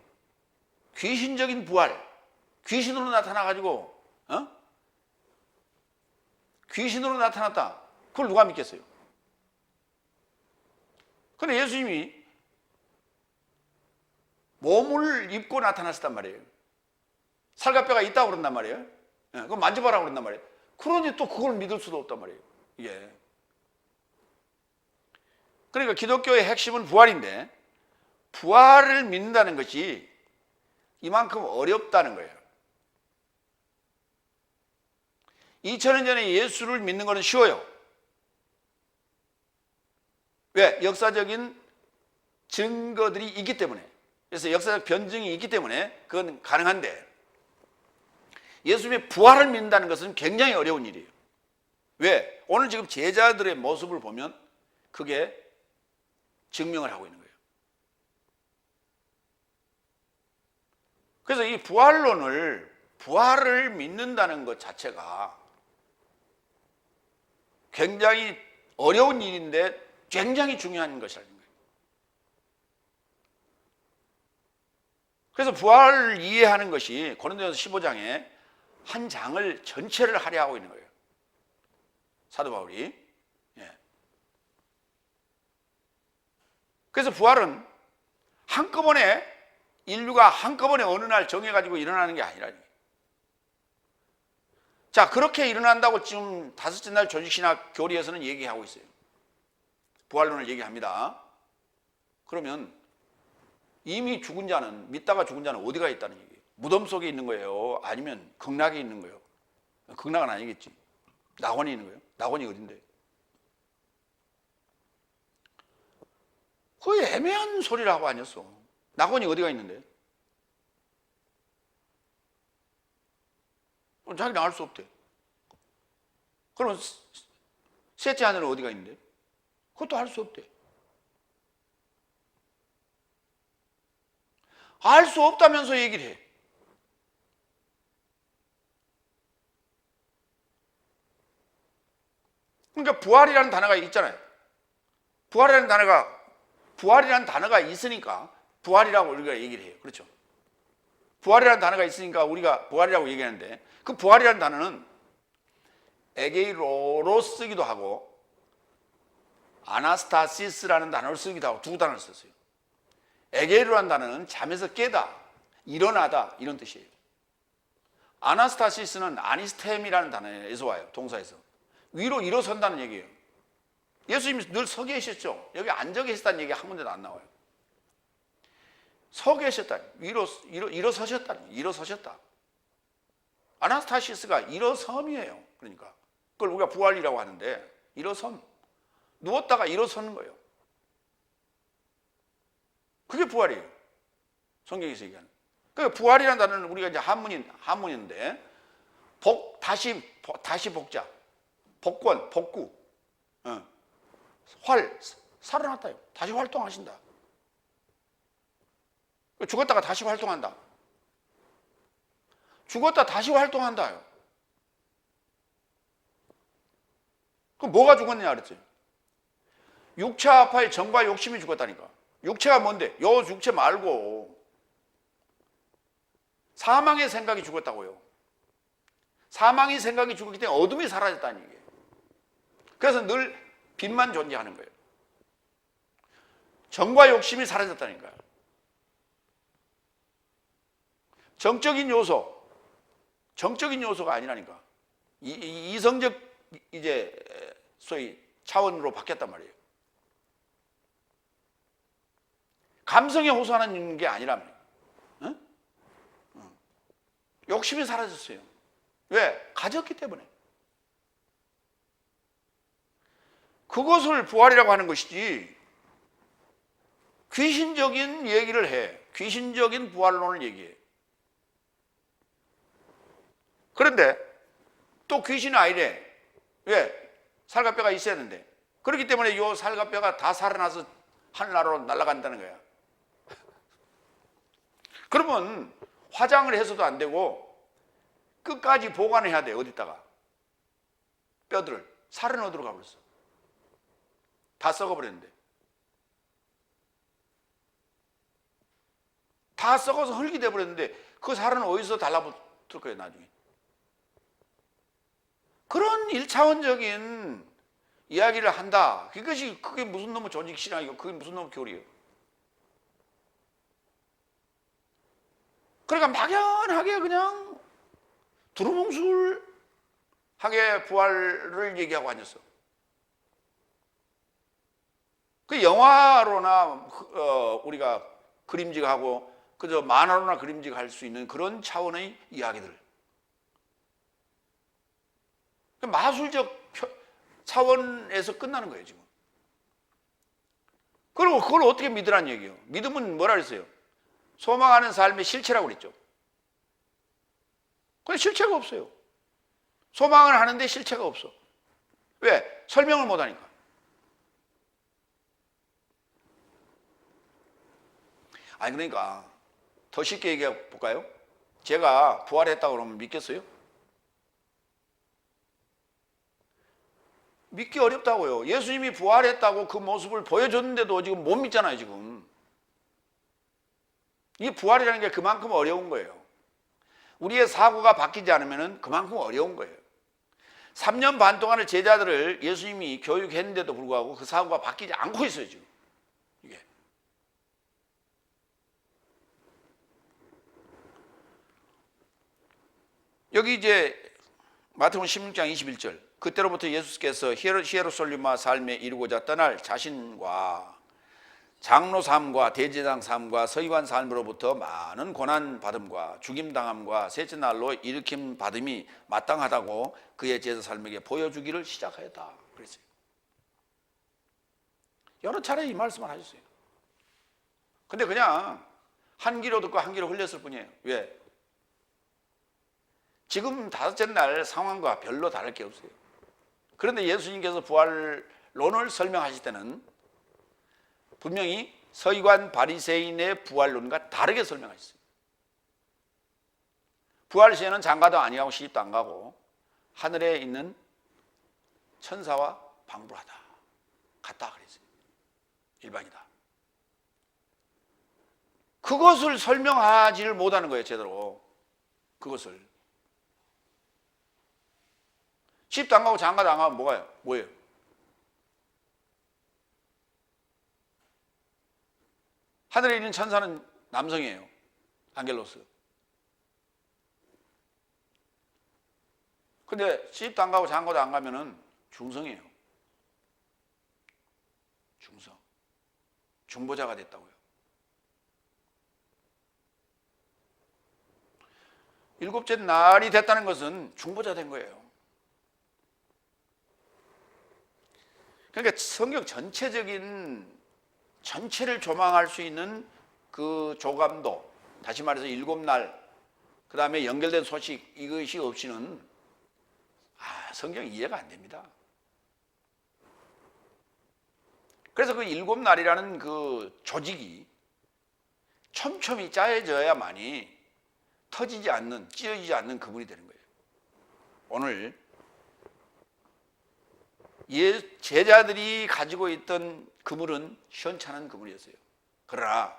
A: 부활, 귀신으로 나타나가지고, 귀신으로 나타났다. 그걸 누가 믿겠어요? 그런데 예수님이 몸을 입고 나타났단 말이에요. 살갑뼈가 있다고 그런단 말이에요. 그거 만져봐라고 그런단 말이에요. 그러니 또 그걸 믿을 수도 없단 말이에요. 이게. 그러니까 기독교의 핵심은 부활인데 부활을 믿는다는 것이 이만큼 어렵다는 거예요. 2000년 전에 예수를 믿는 것은 쉬워요. 왜? 역사적인 증거들이 있기 때문에. 그래서 역사적 변증이 있기 때문에 그건 가능한데 예수님의 부활을 믿는다는 것은 굉장히 어려운 일이에요. 왜? 오늘 지금 제자들의 모습을 보면 그게 증명을 하고 있는 거예요. 그래서 이 부활을 믿는다는 것 자체가 굉장히 어려운 일인데 굉장히 중요한 것이라는 거예요. 그래서 부활을 이해하는 것이 고린도전서 15장에 한 장을 전체를 할애하고 있는 거예요. 사도 바울이. 그래서 부활은 한꺼번에 인류가 한꺼번에 어느 날 정해가지고 일어나는 게 아니라니. 자, 그렇게 일어난다고 지금 다섯째 날 조직신학 교리에서는 얘기하고 있어요. 부활론을 얘기합니다. 그러면 이미 죽은 자는, 믿다가 죽은 자는 어디가 있다는 얘기예요? 무덤 속에 있는 거예요? 아니면 극락에 있는 거예요? 극락은 아니겠지. 낙원에 있는 거예요? 낙원이 어딘데? 그 애매한 소리라고 아니었어. 낙원이 어디가 있는데? 자기는 알 수 없대. 그러면 셋째 하늘은 어디가 있는데? 그것도 알 수 없대. 알 수 없다면서 얘기를 해. 그러니까 부활이라는 단어가 있잖아요. 부활이라는 단어가 있으니까 부활이라고 우리가 얘기를 해요. 그렇죠? 부활이라는 단어가 있으니까 우리가 부활이라고 얘기하는데 그 부활이라는 단어는 에게이로로 쓰기도 하고 아나스타시스라는 단어를 쓰기도 하고 두 단어를 썼어요. 에게이로라는 단어는 잠에서 깨다, 일어나다 이런 뜻이에요. 아나스타시스는 아니스템이라는 단어에서 와요. 동사에서. 위로 일어선다는 얘기예요. 예수님이 늘 서 계셨죠. 여기 앉아 계셨다는 얘기 한 군데도 안 나와요. 서 계셨다. 일어서셨다. 일어서셨다. 아나스타시스가 일어섬이에요. 그러니까 그걸 우리가 부활이라고 하는데 일어섬. 누웠다가 일어서는 거예요. 그게 부활이에요. 성경에서 얘기하는. 그러니까 부활이라는 단어는 우리가 이제 한문인데 다시 복자, 복권, 복구, 살아났다요. 다시 활동하신다. 죽었다가 다시 활동한다. 죽었다 다시 활동한다요. 그럼 뭐가 죽었냐 그랬지? 육체 아파의 정과 욕심이 죽었다니까. 육체가 뭔데? 요 육체 말고 사망의 생각이 죽었다고요. 사망의 생각이 죽었기 때문에 어둠이 사라졌다는 얘기예요. 그래서 늘 빛만 존재하는 거예요. 정과 욕심이 사라졌다니까요. 정적인 요소가 아니라니까. 이성적 이제 소위 차원으로 바뀌었단 말이에요. 감성에 호소하는 게 아니라면, 욕심이 사라졌어요. 왜? 가졌기 때문에. 그것을 부활이라고 하는 것이지 귀신적인 얘기를 해. 귀신적인 부활론을 얘기해. 그런데 또 귀신은 아니래. 왜? 살갑뼈가 있어야 되는데. 그렇기 때문에 이 살갑뼈가 다 살아나서 하늘나라로 날아간다는 거야. 그러면 화장을 해서도 안 되고 끝까지 보관해야 돼. 어디다가. 뼈들을. 살은 어디로 가버렸어. 다 썩어버렸는데. 다 썩어서 흙이 돼버렸는데 그 살은 어디서 달라붙을 거예요, 나중에. 그런 1차원적인 이야기를 한다. 그게 무슨 놈의 조직신앙이고 그게 무슨 놈의 교리예요. 그러니까 막연하게 그냥 두루뭉술하게 부활을 얘기하고 앉았어. 그 영화로나 우리가 그림직하고 그저 만화로나 그림직할 수 있는 그런 차원의 이야기들. 마술적 차원에서 끝나는 거예요, 지금. 그리고 그걸 어떻게 믿으란 얘기예요? 믿음은 뭐라 그랬어요? 소망하는 삶의 실체라고 그랬죠. 근데 실체가 없어요. 소망을 하는데 실체가 없어. 왜? 설명을 못 하니까. 아니, 그러니까 더 쉽게 얘기해 볼까요? 제가 부활했다고 그러면 믿겠어요? 믿기 어렵다고요. 예수님이 부활했다고 그 모습을 보여줬는데도 지금 못 믿잖아요, 지금. 이 부활이라는 게 그만큼 어려운 거예요. 우리의 사고가 바뀌지 않으면 그만큼 어려운 거예요. 3년 반 동안을 제자들을 예수님이 교육했는데도 불구하고 그 사고가 바뀌지 않고 있어요, 지금. 이게. 여기 이제 마태복음 16장 21절. 그때로부터 예수께서 히에로솔리마 삶에 이루고자 떠날 자신과 장로 삶과 대제사장 삶과 서기관 삶으로부터 많은 고난 받음과 죽임 당함과 셋째 날로 일으킴 받음이 마땅하다고 그의 제자 삶에게 보여주기를 시작하였다. 그랬어요. 여러 차례 이 말씀을 하셨어요. 근데 그냥 한 귀로 듣고 한 귀로 흘렸을 뿐이에요. 왜? 지금 다섯째 날 상황과 별로 다를 게 없어요. 그런데 예수님께서 부활론을 설명하실 때는 분명히 서기관 바리새인의 부활론과 다르게 설명하셨어요. 부활 시에는 장가도 아니하고 시집도 안 가고 하늘에 있는 천사와 방불하다. 같다 그랬어요. 일반이다. 그것을 설명하지를 못하는 거예요, 제대로. 그것을. 시집도 안 가고 장가도 안 가면 뭐예요? 하늘에 있는 천사는 남성이에요. 안겔로스. 근데 시집도 안 가고 장가도 안 가면은 중성이에요. 중성. 중보자가 됐다고요. 일곱째 날이 됐다는 것은 중보자 된 거예요. 그러니까 성경 전체를 조망할 수 있는 그 조감도, 다시 말해서 7날, 그 다음에 연결된 소식, 이것이 없이는 성경이 이해가 안 됩니다. 그래서 그 7날이라는 그 조직이 촘촘히 짜여져야만이 터지지 않는, 찢어지지 않는 그물이 되는 거예요. 오늘 제자들이 가지고 있던 그물은 시원찮은 그물이었어요. 그러나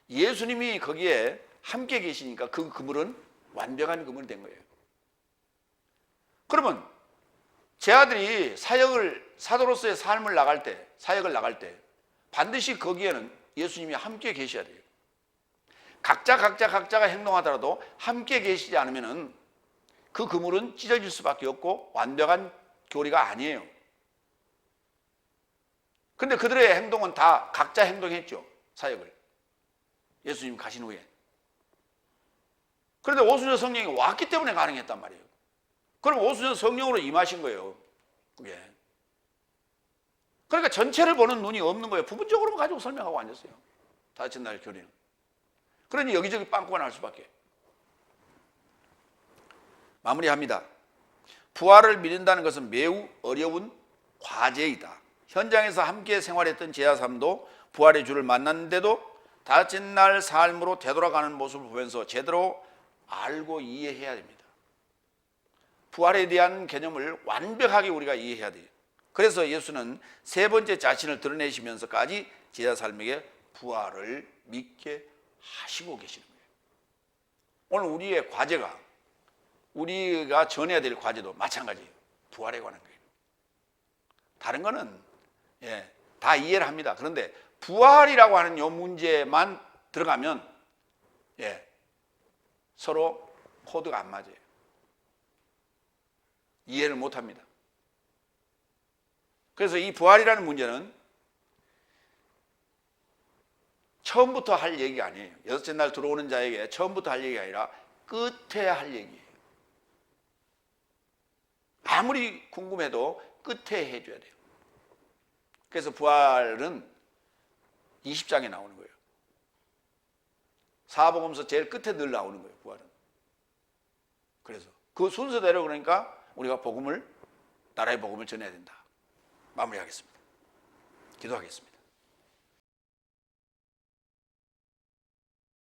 A: 예수님이 거기에 함께 계시니까 그 그물은 완벽한 그물이 된 거예요. 그러면 제자들이 사도로서의 삶을 나갈 때, 사역을 나갈 때 반드시 거기에는 예수님이 함께 계셔야 돼요. 각자가 행동하더라도 함께 계시지 않으면 그 그물은 찢어질 수밖에 없고 완벽한 교리가 아니에요. 근데 그들의 행동은 다 각자 행동했죠. 사역을. 예수님 가신 후에. 그런데 오순절 성령이 왔기 때문에 가능했단 말이에요. 그럼 오순절 성령으로 임하신 거예요. 그게. 그러니까 전체를 보는 눈이 없는 거예요. 부분적으로만 가지고 설명하고 앉았어요. 다섯째 날 교리는. 그러니 여기저기 빵꾸가 날 수밖에. 마무리합니다. 부활을 믿는다는 것은 매우 어려운 과제이다. 현장에서 함께 생활했던 제자삼도 부활의 주를 만났는데도 다른 날 삶으로 되돌아가는 모습을 보면서 제대로 알고 이해해야 됩니다. 부활에 대한 개념을 완벽하게 우리가 이해해야 돼요. 그래서 예수는 세 번째 자신을 드러내시면서까지 제자 삶에게 부활을 믿게 하시고 계시는 거예요. 오늘 우리의 과제가, 우리가 전해야 될 과제도 마찬가지예요. 부활에 관한 거예요. 다른 거는 다 이해를 합니다. 그런데 부활이라고 하는 이 문제만 들어가면 서로 코드가 안 맞아요. 이해를 못 합니다. 그래서 이 부활이라는 문제는 처음부터 할 얘기가 아니에요. 여섯째 날 들어오는 자에게 처음부터 할 얘기가 아니라 끝에 할 얘기예요. 아무리 궁금해도 끝에 해줘야 돼요. 그래서 부활은 20장에 나오는 거예요. 사복음서 제일 끝에 늘 나오는 거예요, 부활은. 그래서 그 순서대로 그러니까 우리가 나라의 복음을 전해야 된다. 마무리하겠습니다. 기도하겠습니다.